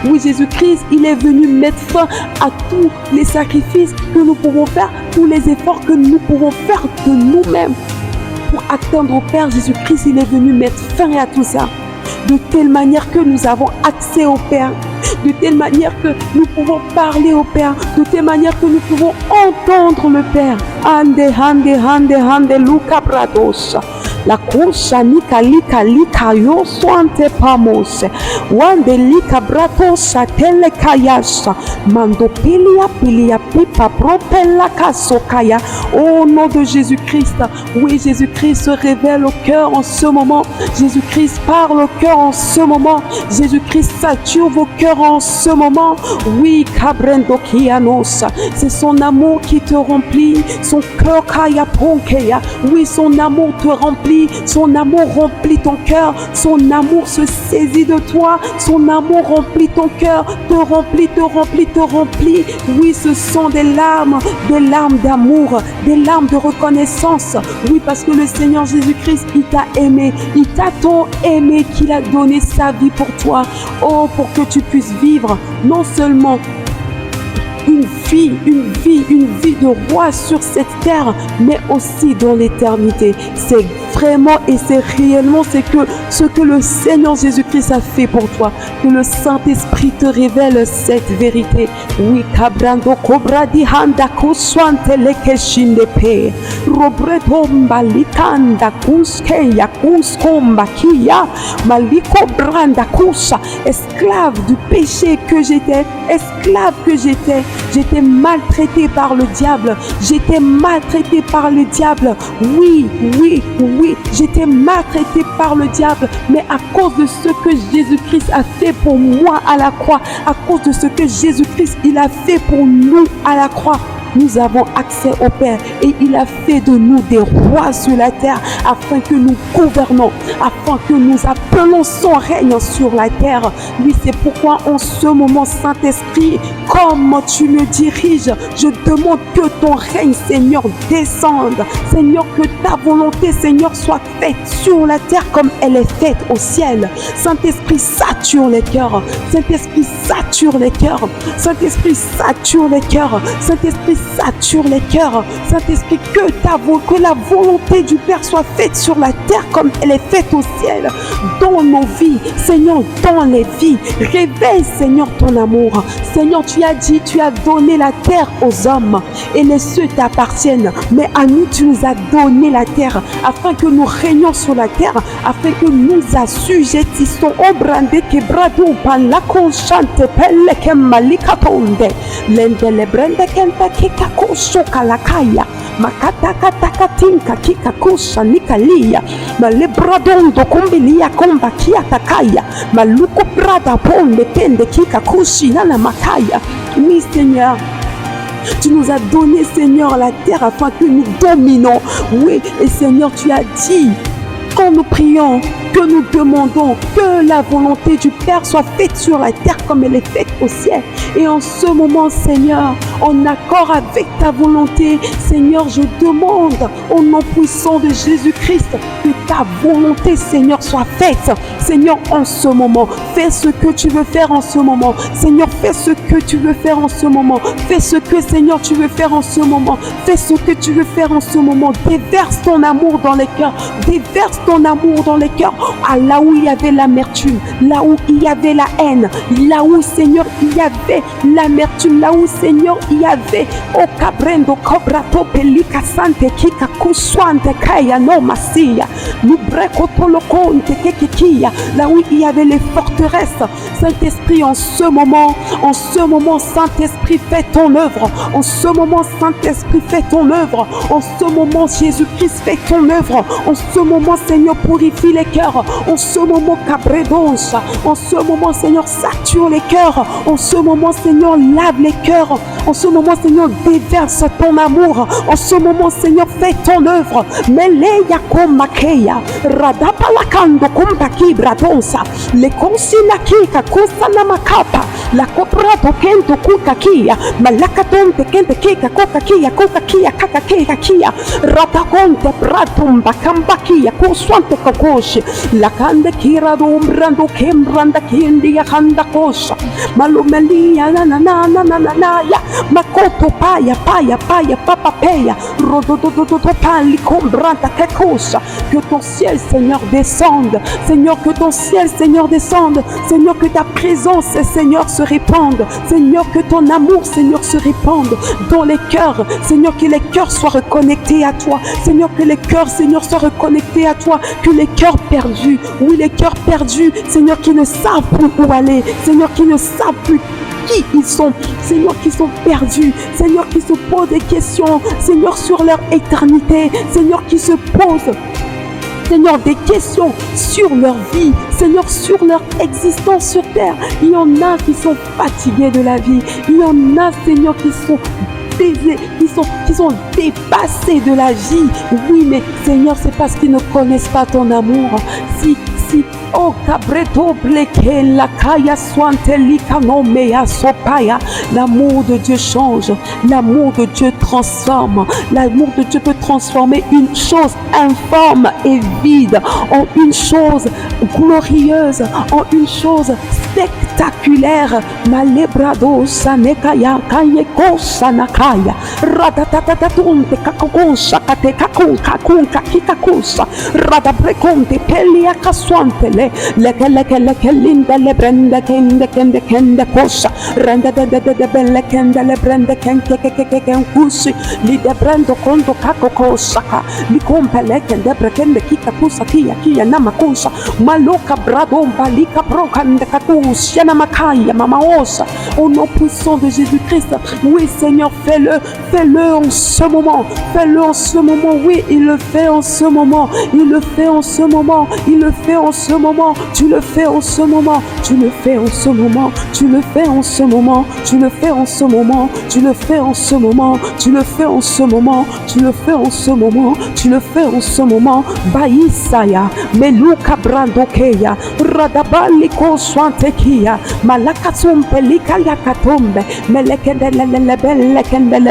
Oui, Jésus-Christ, il est venu mettre fin à tous les sacrifices que nous pouvons faire, tous les efforts que nous pouvons faire de nous-mêmes pour atteindre au Père. Jésus-Christ, il est venu mettre fin à tout ça. De telle manière que nous avons accès au Père, de telle manière que nous pouvons parler au Père, de telle manière que nous pouvons entendre le Père. Ande, Luca Brados. la kusha nika lika lika yo swante pamos, wande lika brato satele kayasha, mando pilia pipa propella kasokaya. Au nom de Jésus-Christ, oui, Jésus-Christ se révèle au cœur en ce moment. Jésus-Christ parle au cœur en ce moment. Jésus-Christ sature vos cœurs en ce moment. Oui, Cabrendo Kianos, c'est son amour qui te remplit, son cœur Kaya Ponkeya. Oui, son amour te remplit, son amour remplit ton cœur, son amour se saisit de toi, son amour remplit ton cœur, te remplit, te remplit, te remplit. Oui, ce sont des larmes d'amour, des larmes de reconnaissance. Oui, parce que le Seigneur Jésus-Christ, il t'a aimé, il t'a tant aimé qu'il a donné sa vie pour toi. Oh, pour que tu puisses vivre non seulement une vie de roi sur cette terre, mais aussi dans l'éternité. C'est vraiment et c'est réellement ce que le Seigneur Jésus-Christ a fait pour toi. Que le Saint-Esprit te révèle cette vérité. Oui, Cabrando Cobra di Handa Kuswante Lekeshinde Pe Robretomba Likanda Kuskeya Kuskomba Kia Maliko Branda Kusa. Esclave du péché que j'étais, j'étais maltraité par le diable. J'étais maltraité par le diable. Oui, j'étais maltraité par le diable. Mais à cause de ce que Jésus-Christ a fait pour moi à la croix, à cause de ce que Jésus-Christ il a fait pour nous à la croix, nous avons accès au Père et il a fait de nous des rois sur la terre afin que nous gouvernons, afin que nous appelons son règne sur la terre. Oui, c'est pourquoi en ce moment, Saint-Esprit, comme tu me diriges, je demande que ton règne, Seigneur, descende. Seigneur, que ta volonté, Seigneur, soit faite sur la terre comme elle est faite au ciel. Saint-Esprit, sature les cœurs. Saint-Esprit, sature les cœurs. Saint-Esprit, sature les cœurs. Saint-Esprit, sature les cœurs. Saint-Esprit, que la volonté du Père soit faite sur la terre comme elle est faite au ciel. Dans nos vies, Seigneur, dans les vies. Réveille, Seigneur, ton amour. Seigneur, tu as dit, tu as donné la terre aux hommes et les cieux t'appartiennent. Mais à nous, tu nous as donné la terre afin que nous régnions sur la terre, afin que nous assujettissons au brande quebrado par la conchante pelle que malikatonde. L'endele brande kenta kikakusho kalakaya. Makata katakatinka kikakusha nikalia. Malebradondo kumbilia komba kiatakaya. Maluko brada ponde pende kikakushi nana makaya. Oui, Seigneur. Tu nous as donné, Seigneur, la terre afin que nous dominons. Oui, et Seigneur, tu as dit, quand nous prions, que nous demandons que la volonté du Père soit faite sur la terre comme elle est faite au ciel. Et en ce moment, Seigneur, en accord avec ta volonté, Seigneur, je demande au nom puissant de Jésus-Christ que ta volonté, Seigneur, soit faite. Seigneur, en ce moment, fais ce que tu veux faire en ce moment. Seigneur, fais ce que tu veux faire en ce moment. Fais ce que, Seigneur, tu veux faire en ce moment. Fais ce que tu veux faire en ce moment. Déverse ton amour dans les cœurs. Déverse ton amour dans les cœurs. Ah, là où il y avait l'amertume, là où il y avait la haine, là où, Seigneur, il y avait l'amertume, là où, Seigneur, il y avait oh cabrendo cobrato pelika sante kika kuswante kaya no masia lubreko tolokonte kekikia, là où il y avait les forteresses. Saint-Esprit, en ce moment, Saint-Esprit, fais ton œuvre. En ce moment, Saint-Esprit, fais ton œuvre. En ce moment, Jésus-Christ, fais ton œuvre. En ce moment, Seigneur, purifie les cœurs. En ce moment, cabredoncha. En ce moment, Seigneur, sature les cœurs. En ce moment, Seigneur, lave les cœurs. En ce moment, Seigneur, déverse ton amour. En ce moment, Seigneur, fais ton œuvre. Meleya komakeya. Radapalakando kumbaki bradonsa. Le konsinakika kusana makapa. La coprato kento kukakia. Malakatonte kente kika kokakia kokakia kakakia kia. Ratakonte pratumba kambakia kuswante kokoshi. La kande kira dombrando kembranda kindi ya kanda kosha. Malumelia na na na na na na na ya. Makoto paya papa peya. Rododododo pali kombranda kekosha. Que ton ciel, Seigneur, descende. Seigneur, que ton ciel, Seigneur, descende. Seigneur, que ta présence, Seigneur, se répande. Seigneur, que ton amour, Seigneur, se répande dans les cœurs. Seigneur, que les cœurs soient reconnectés à toi. Seigneur, que les cœurs, Seigneur, soient reconnectés à toi. toi que les cœurs perdus, oui, les cœurs perdus, Seigneur, qui ne savent plus où aller, Seigneur, qui ne savent plus qui ils sont, Seigneur, qui sont perdus, Seigneur, qui se posent des questions, Seigneur, sur leur éternité, Seigneur, qui se posent, Seigneur, des questions sur leur vie, Seigneur, sur leur existence sur terre. Il y en a qui sont fatigués de la vie, il y en a, Seigneur, qui sont qui sont dépassés de la vie. Oui, mais Seigneur, c'est parce qu'ils ne connaissent pas ton amour. Oh, cabreto bleke la kaya swantelika no mea sopaya. L'amour de Dieu change, l'amour de Dieu transforme, l'amour de Dieu peut transformer une chose informe et vide en une chose glorieuse, en une chose spectaculaire. Malebrado sanekaya kanyeko sanakaya ratatatatunte kakokonsa kate kakunka kunka kikakusa radabrekonte pelia kaswantele leke linda le brenda kende kosa renda de belle kende le brenda ken kusi li de brendo kondo kakokosa li kompele kende brekende kikakusa kia namakusa maloka bradomba lika brokande kakusia namakaya mamaosa. Au nom puissant de Jésus-Christ, oui Seigneur, fais-le en ce moment, fais-le en ce moment, oui, il le fait en ce moment, il le fait en ce moment, il le fait en ce moment, tu le fais en ce moment, tu le fais en ce moment, tu le fais en ce moment, tu le fais en ce moment, tu le fais en ce moment, tu le fais en ce moment, tu le fais en ce moment, tu le fais en ce moment, Baïsaya, Meluka Brandokeya, Radabaliko Swantekia, Malakatum Pelika Yakatumbe, Melekendele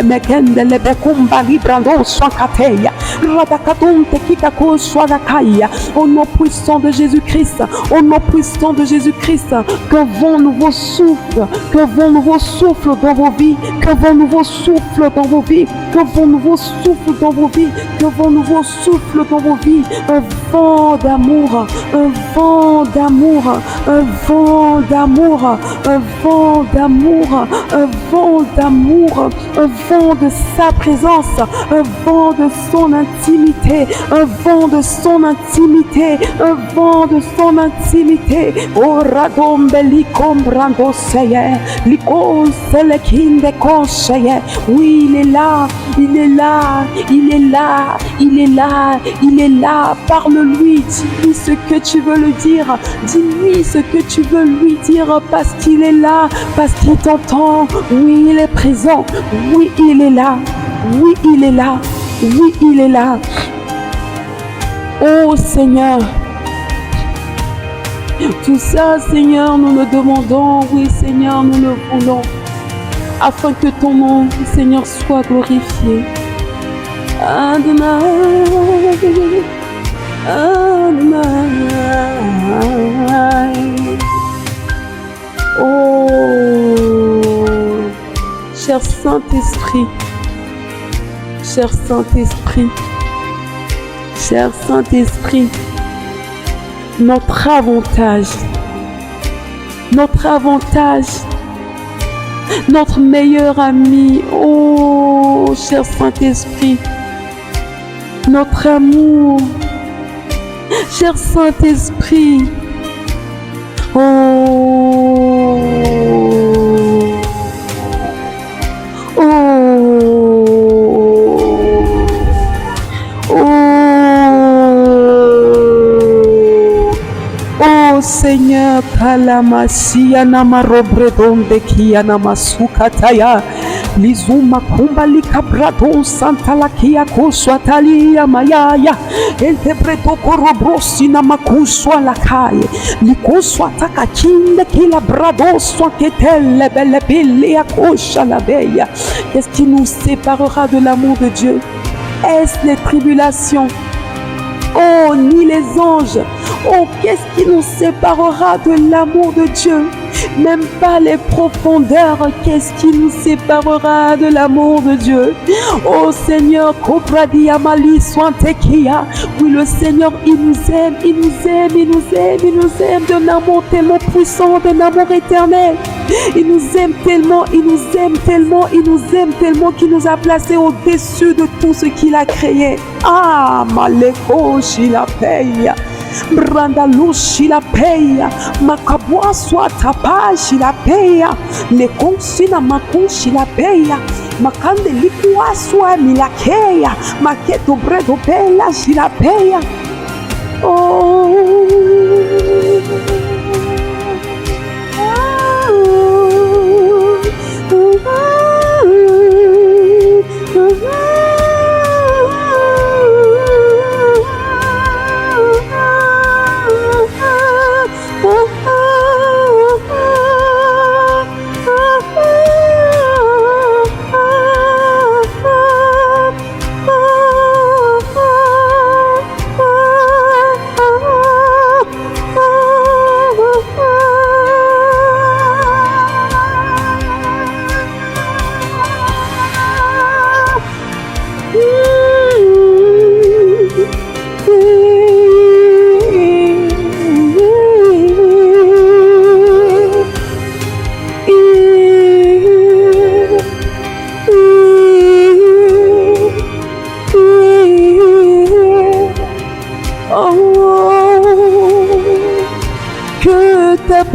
Mekendele Bekumba Librando Swankateya, Radakatum Tekikako Swanakaya, au nom puissant de Jésus-Christ, au nom puissant de Jésus-Christ, que vent nouveau souffle, que vent nouveau souffle dans vos vies, que vent nouveau souffle dans vos vies, que vent nouveau souffle dans vos vies, que vent nouveau souffle dans vos vies, un vent d'amour, un vent d'amour, un vent d'amour, un vent d'amour, un vent d'amour, un vent de sa présence, un vent de son intimité, un vent de son intimité, un vent de son intimité. Oh radombe likombrando seye, likonsele kinde konseye. Oui, il est là, il est là, il est là, il est là, il est là. Parle-lui, dis-lui ce que tu veux lui dire, dis-lui ce que tu veux lui dire, parce qu'il est là, parce qu'il t'entend. Oui, il est présent, oui, il est là, oui, il est là, oui, il est là. Oh Seigneur, tout ça, Seigneur, nous le demandons, oui Seigneur, nous le voulons, afin que ton nom, Seigneur, soit glorifié. Adonai, Adonai. Oh, cher Saint-Esprit, cher Saint-Esprit, cher Saint-Esprit, notre avantage, notre meilleur ami, oh, cher Saint-Esprit, notre amour, cher Saint-Esprit, oh, Seigneur, Kalamasia Namarobredonde Kianamasukataya, Lizuma Kumbalika Bradon Santalakia Koswatalia Mayaya, Entebreto Korobrosina Makuswa Lakai, Likoswataka Kinde Kila Brado Swaketele Belle Belle Akosha la Beya. Qu'est-ce qui nous séparera de l'amour de Dieu? Est-ce les tribulations? Oh, ni les anges. Oh, qu'est-ce qui nous séparera de l'amour de Dieu? Même pas les profondeurs. Qu'est-ce qui nous séparera de l'amour de Dieu? Oh Seigneur, Kobradi Amali Swantekia. Oui, le Seigneur, il nous aime, il nous aime, il nous aime, il nous aime d'un amour tellement puissant, d'un amour éternel. Il nous aime tellement, il nous aime tellement, il nous aime tellement qu'il nous a placés au-dessus de tout ce qu'il a créé. Ah, Maleko Shilapeya. Branda Lushilapeya. Makabwa Swatapa Shilapeya. Lekonsina Makushilapeya. Makande Likuaswa Milakeya. Maketo Bredo Bella Shilapeya. Oh.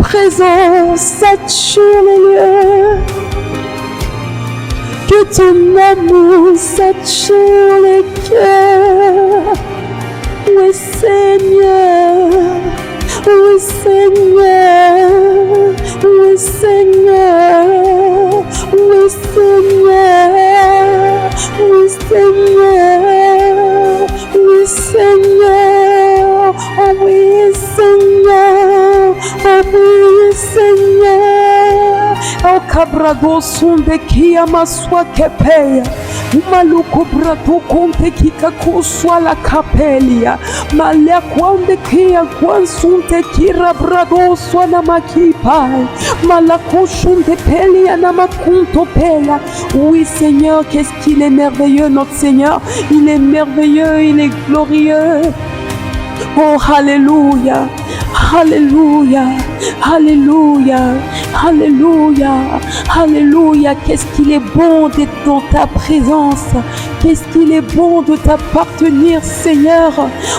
Présence sature les lieux, que ton amour sature les cœurs. Oui Seigneur, oui Seigneur, oui Seigneur, oui Seigneur, oui Seigneur, oui Seigneur, oh oui Seigneur, oh oui Seigneur. Oh cabrado sunde kia maswa kepeya. Maluko brato konte kika kuswa la kapelia. Malea kwande kia kwansunte kira brado swana makipai. Malako shunde pelia na makunto pela. Oui Seigneur, qu'est-ce qu'il est merveilleux notre Seigneur. Il est merveilleux, il est glorieux. Oh Alléluia. Alléluia, Alléluia, Alléluia, Alléluia. Qu'est-ce qu'il est bon d'être dans ta présence. Qu'est-ce qu'il est bon de t'appartenir, Seigneur.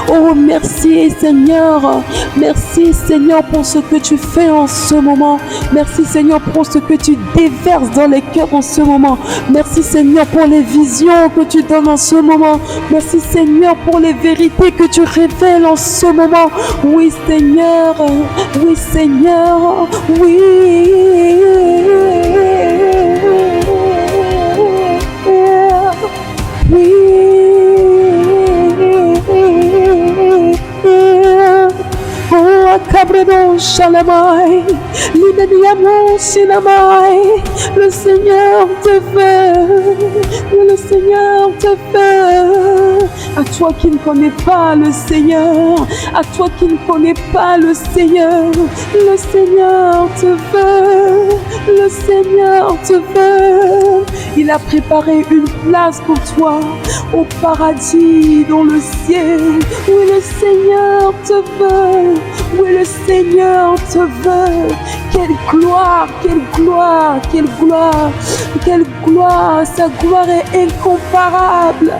Oh, merci, Seigneur. Merci, Seigneur, pour ce que tu fais en ce moment. Merci, Seigneur, pour ce que tu déverses dans les cœurs en ce moment. Merci, Seigneur, pour les visions que tu donnes en ce moment. Merci, Seigneur, pour les vérités que tu révèles en ce moment. Oui, Seigneur. Oui, Seigneur. Oui. Cabredon Shalamai, l'Inaniamo Sinamai, le Seigneur te veut, le Seigneur te veut. À toi qui ne connais pas le Seigneur, à toi qui ne connais pas le Seigneur te veut, le Seigneur te veut. Il a préparé une place pour toi au paradis dans le ciel. Oui, le Seigneur te veut. Oui, le Seigneur te veut. Quelle gloire, quelle gloire, quelle gloire, quelle gloire. Sa gloire est incomparable.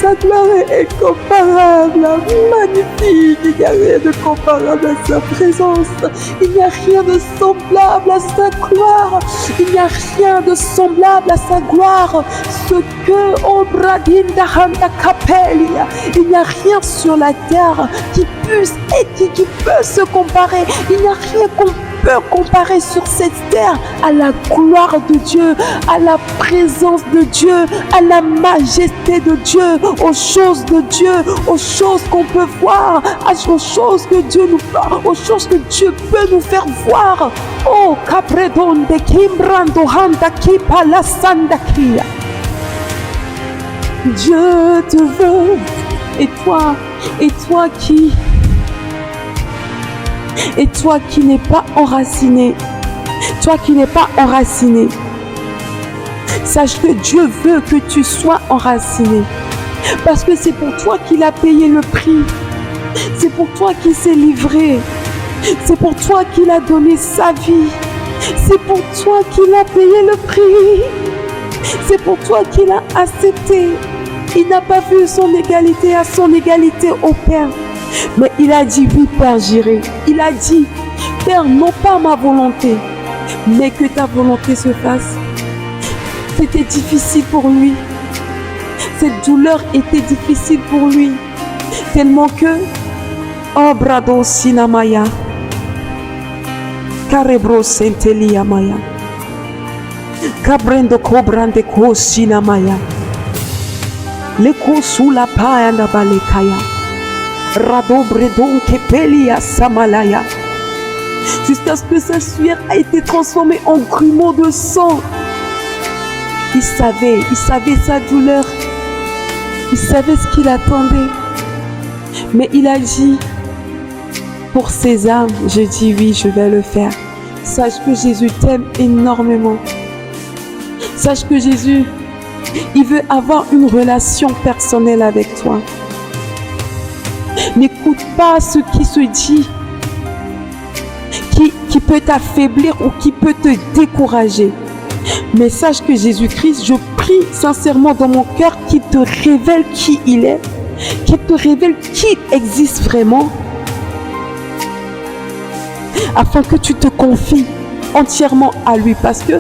Sa gloire est incomparable. Magnifique. Il n'y a rien de comparable à sa présence. Il n'y a rien de semblable à sa gloire. Il n'y a rien de semblable à sa gloire. Ce que Obradinda Handa Capelia, il n'y a rien sur la terre qui puisse et qui peut se comparer. Il n'y a rien qu'on peut comparer sur cette terre à la gloire de Dieu, à la présence de Dieu, à la majesté de Dieu, aux choses de Dieu, aux choses qu'on peut voir, aux choses que Dieu nous fait, aux choses que Dieu peut nous faire voir. Oh, Capredon de Kimbrando Handa Kipa la Sandakia. Dieu te veut, et toi qui n'es pas enraciné, sache que Dieu veut que tu sois enraciné, parce que c'est pour toi qu'il a payé le prix, c'est pour toi qu'il s'est livré, c'est pour toi qu'il a donné sa vie, C'est pour toi qu'il a payé le prix. C'est pour toi qu'il a accepté. Il n'a pas vu son égalité à son égalité au Père. Mais il a dit, oui, Père, j'irai. Il a dit, Père, non pas ma volonté, mais que ta volonté se fasse. C'était difficile pour lui. Cette douleur était difficile pour lui. Tellement que, oh, brado sinamaya, carebro sentelia maya, cabrendo cobrande ko sinamaya, le ko sula paya na balekaya, rado bredon kepelia samalaya, jusqu'à ce que sa sueur a été transformée en grumeaux de sang. Il savait sa douleur. Il savait ce qu'il attendait. Mais il a dit, pour ces âmes, je dis oui, je vais le faire. Sache que Jésus t'aime énormément. Sache que Jésus, il veut avoir une relation personnelle avec toi. N'écoute pas ce qui se dit, qui peut t'affaiblir ou qui peut te décourager. Mais sache que Jésus-Christ, je prie sincèrement dans mon cœur qu'il te révèle qui il est, qu'il te révèle qui existe vraiment, afin que tu te confies entièrement à lui, parce que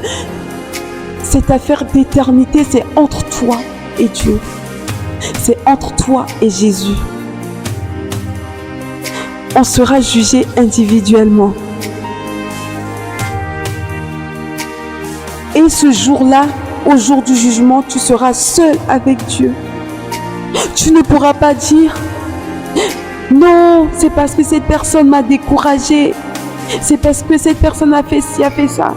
cette affaire d'éternité, c'est entre toi et Dieu. C'est entre toi et Jésus. On sera jugé individuellement. Et ce jour-là, au jour du jugement, tu seras seul avec Dieu. Tu ne pourras pas dire, non, c'est parce que cette personne m'a découragé. C'est parce que cette personne a fait ci, a fait ça.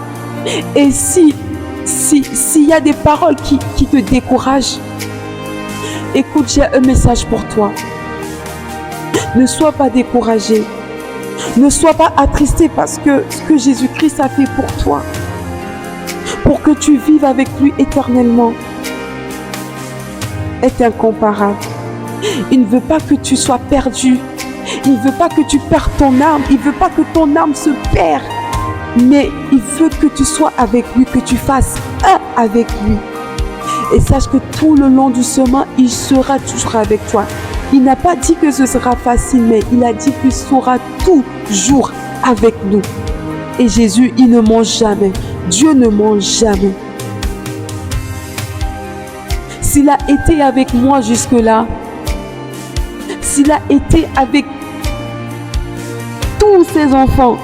Et s'il y a des paroles qui te découragent, écoute, j'ai un message pour toi. Ne sois pas découragé. Ne sois pas attristé parce que ce que Jésus-Christ a fait pour toi, pour que tu vives avec lui éternellement, est incomparable. Il ne veut pas que tu sois perdu. Il ne veut pas que tu perdes ton âme. Il ne veut pas que ton âme se perde. Mais il veut que tu sois avec lui, que tu fasses un avec lui. Et sache que tout le long du chemin, il sera toujours avec toi. Il n'a pas dit que ce sera facile, mais il a dit qu'il sera toujours avec nous. Et Jésus, il ne ment jamais. Dieu ne ment jamais. S'il a été avec moi jusque-là, s'il a été avec tous ses enfants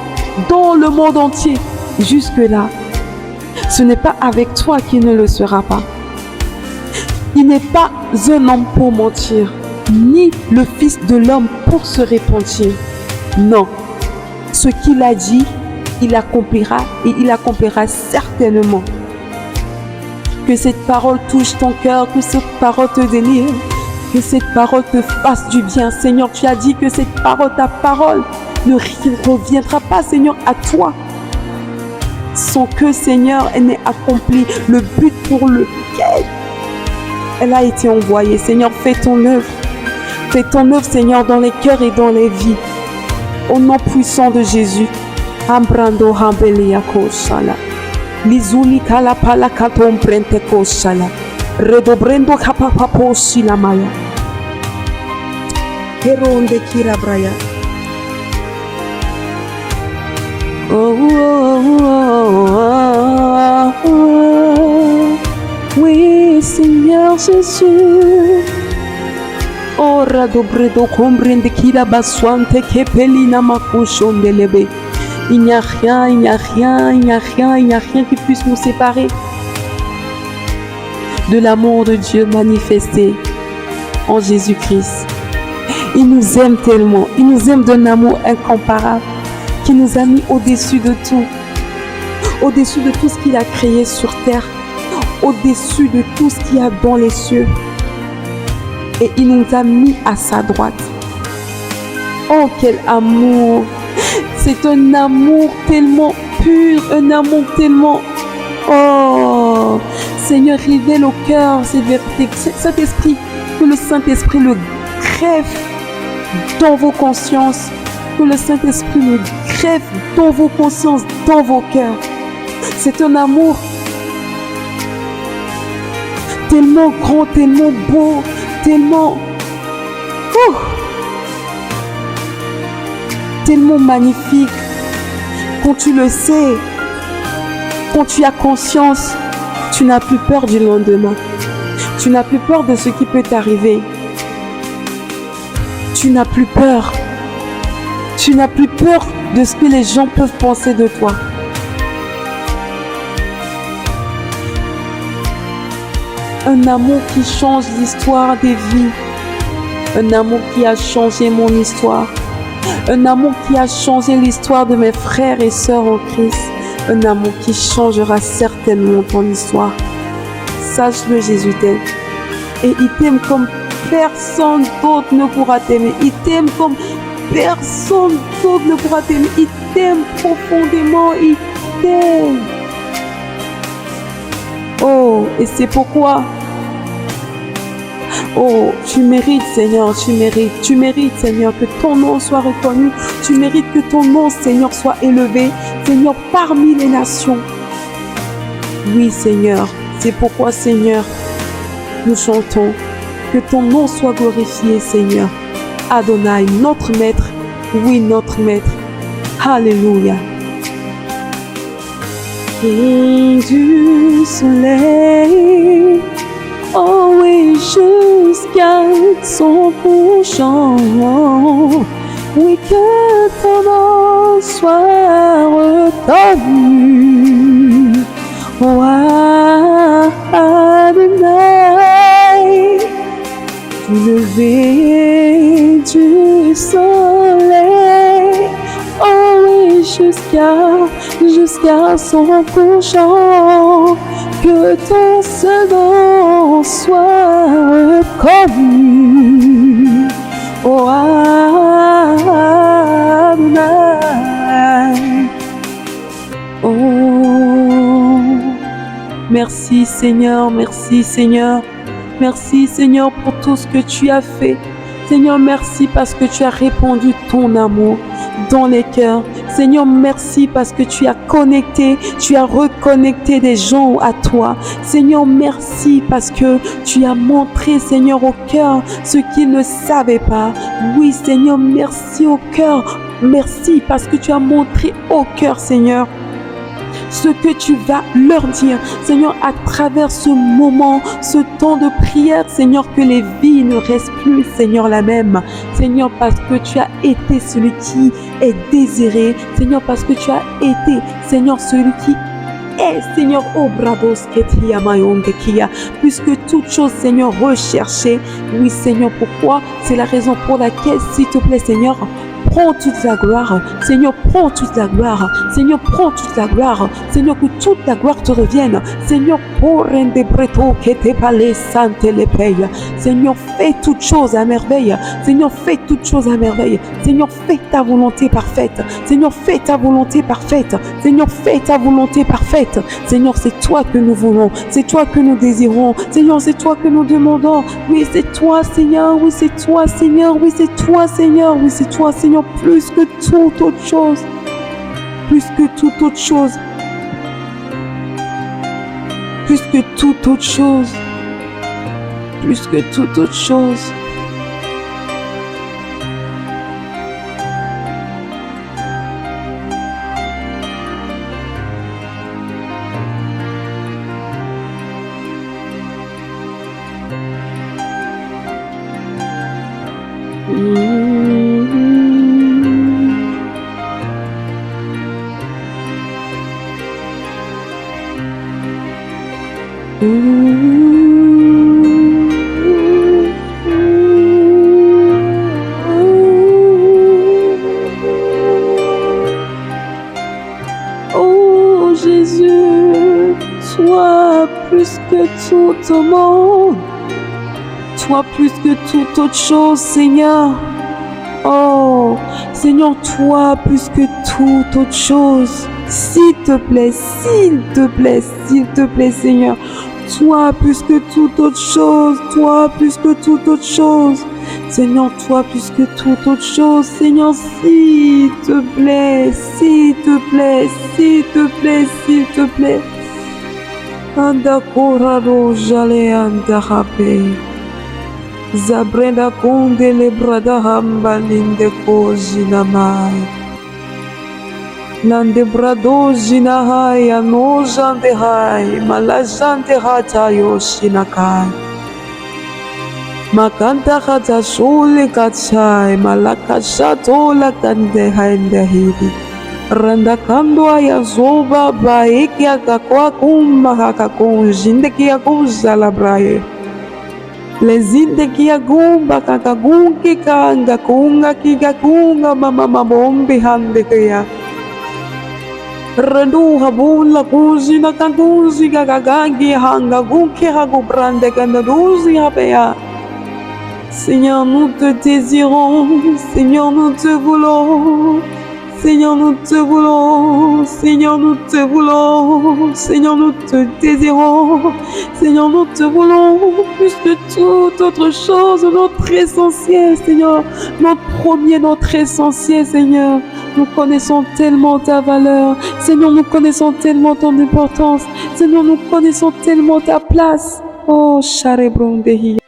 dans le monde entier jusque-là, ce n'est pas avec toi qu'il ne le sera pas. Il n'est pas un homme pour mentir, ni le Fils de l'homme pour se repentir. Non, ce qu'il a dit, il accomplira et il accomplira certainement. Que cette parole touche ton cœur, que cette parole te délivre, que cette parole te fasse du bien. Seigneur, tu as dit que cette parole, ta parole, ne reviendra pas, Seigneur, à toi, sans que, Seigneur, elle n'ait accompli le but pour lequel elle a été envoyée. Seigneur, fais ton œuvre. Fais ton œuvre, Seigneur, dans les cœurs et dans les vies. Au nom puissant de Jésus. Ambrando hambelia kosala. Lizuli kala pala katom prente kosala. Redobrendo kapapapo silamaya. Heronde kirabraya. Oh, oh, oh, oh, oh, oh. Oui, Seigneur Jésus. Oh, radobredo comprende kira baswante kepelina makushonde lebe. Il n'y a rien, il n'y a rien, il n'y a rien, il n'y a rien qui puisse nous séparer de l'amour de Dieu manifesté en Jésus-Christ. Il nous aime tellement, il nous aime d'un amour incomparable, qui nous a mis au-dessus de tout ce qu'il a créé sur terre, au-dessus de tout ce qu'il y a dans les cieux. Et il nous a mis à sa droite. Oh, quel amour! C'est un amour tellement pur, un amour tellement... Oh, Seigneur, révèle au cœur cette vérité. Saint-Esprit, que le Saint-Esprit le greffe dans vos consciences. Que le Saint-Esprit le greffe dans vos consciences, dans vos cœurs. C'est un amour tellement grand, tellement beau, tellement... tellement magnifique. Quand tu le sais, quand tu as conscience, tu n'as plus peur du lendemain. Tu n'as plus peur de ce qui peut t'arriver. Tu n'as plus peur. Tu n'as plus peur de ce que les gens peuvent penser de toi. Un amour qui change l'histoire des vies. Un amour qui a changé mon histoire. Un amour qui a changé l'histoire de mes frères et sœurs en Christ. Un amour qui changera certainement ton histoire. Sache-le, Jésus t'aime. Et il t'aime comme personne d'autre ne pourra t'aimer. Il t'aime comme personne d'autre ne pourra t'aimer. Il t'aime profondément. Il t'aime. Oh, et c'est pourquoi... Oh, tu mérites, Seigneur, tu mérites. Tu mérites, Seigneur, que ton nom soit reconnu. Tu mérites que ton nom, Seigneur, soit élevé. Seigneur, parmi les nations. Oui, Seigneur. C'est pourquoi, Seigneur, nous chantons. Que ton nom soit glorifié, Seigneur. Adonai, notre maître. Oui, notre maître. Alléluia. Et du soleil, oh oui, jusqu'à son couchant, oui, que ton nom soit reconnu. Oh Adonai, du lever du soleil, oh oui, jusqu'à son couchant, que ton seul nom soit reconnu. Oh Adonai. Oh, merci Seigneur, merci Seigneur. Merci Seigneur pour tout ce que tu as fait. Seigneur, merci parce que tu as répandu ton amour dans les cœurs. Seigneur, merci parce que tu as connecté, tu as reconnecté des gens à toi. Seigneur, merci parce que tu as montré, Seigneur, au cœur ce qu'ils ne savaient pas. Oui, Seigneur, merci au cœur. Merci parce que tu as montré au cœur, Seigneur, ce que tu vas leur dire, Seigneur, à travers ce moment, ce temps de prière, Seigneur, que les vies ne restent plus, Seigneur, la même. Seigneur, parce que tu as été celui qui est désiré. Seigneur, parce que tu as été, Seigneur, celui qui est, Seigneur, oh brados ketia mayonde kia, plus que toute chose, Seigneur, recherchée. Oui, Seigneur, pourquoi? C'est la raison pour laquelle, s'il te plaît, Seigneur, prends toute la gloire. Seigneur, prends toute la gloire. Seigneur, prends toute la gloire. Seigneur, que toute la gloire te revienne. Seigneur, pour rendre breto que te palais sante les payes. Seigneur, fais toutes choses à merveille. Seigneur, fais toutes choses à merveille. Seigneur, fais ta volonté parfaite. Seigneur, fais ta volonté parfaite. Seigneur, fais ta volonté parfaite. Seigneur, c'est toi que nous voulons. C'est toi que nous désirons. Seigneur, c'est toi que nous demandons. Oui, c'est toi, Seigneur. Oui, c'est toi, Seigneur. Oui, c'est toi, Seigneur. Oui, c'est toi, Seigneur. Plus que toute autre chose, plus que toute autre chose, plus que toute autre chose, plus que toute autre chose. Oh Jésus, toi plus que tout au monde, toi plus que toute autre chose, Seigneur. Oh Seigneur, toi plus que toute autre chose. S'il te plaît, s'il te plaît, s'il te plaît, Seigneur. Toi plus que toute autre chose, toi plus que toute autre chose. Seigneur, toi plus que toute autre chose, Seigneur, s'il te plaît, s'il te plaît, s'il te plaît, s'il te plaît. Anda koraro jale anda rape. Zabrenda kunde le brada hamba linde ko jinamai. Lande brado jinahai ano jande hai, malajande hatayo shinakai. Makanta kata shule kachai, malakashato la kande hainde hidi. Randa kando ya zoba baiki akakwa kumba kakakun jinde kia kuzala braye. Lezinde kia gumba kakagunki kanga kunga kigakunga mama mabombi hande kaya. Rendu habula kuzi na kaguzi kakagangi hanga gunki hagu brande kandaduzi habea. Seigneur, nous te désirons, Seigneur, nous te voulons, Seigneur, nous te voulons, Seigneur, nous te voulons, Seigneur, nous te désirons, Seigneur, nous te voulons, plus que toute autre chose, notre essentiel, Seigneur, notre premier, notre essentiel, Seigneur. Nous connaissons tellement ta valeur, Seigneur, nous connaissons tellement ton importance, Seigneur, nous connaissons tellement ta place. Oh, Charebrondehi.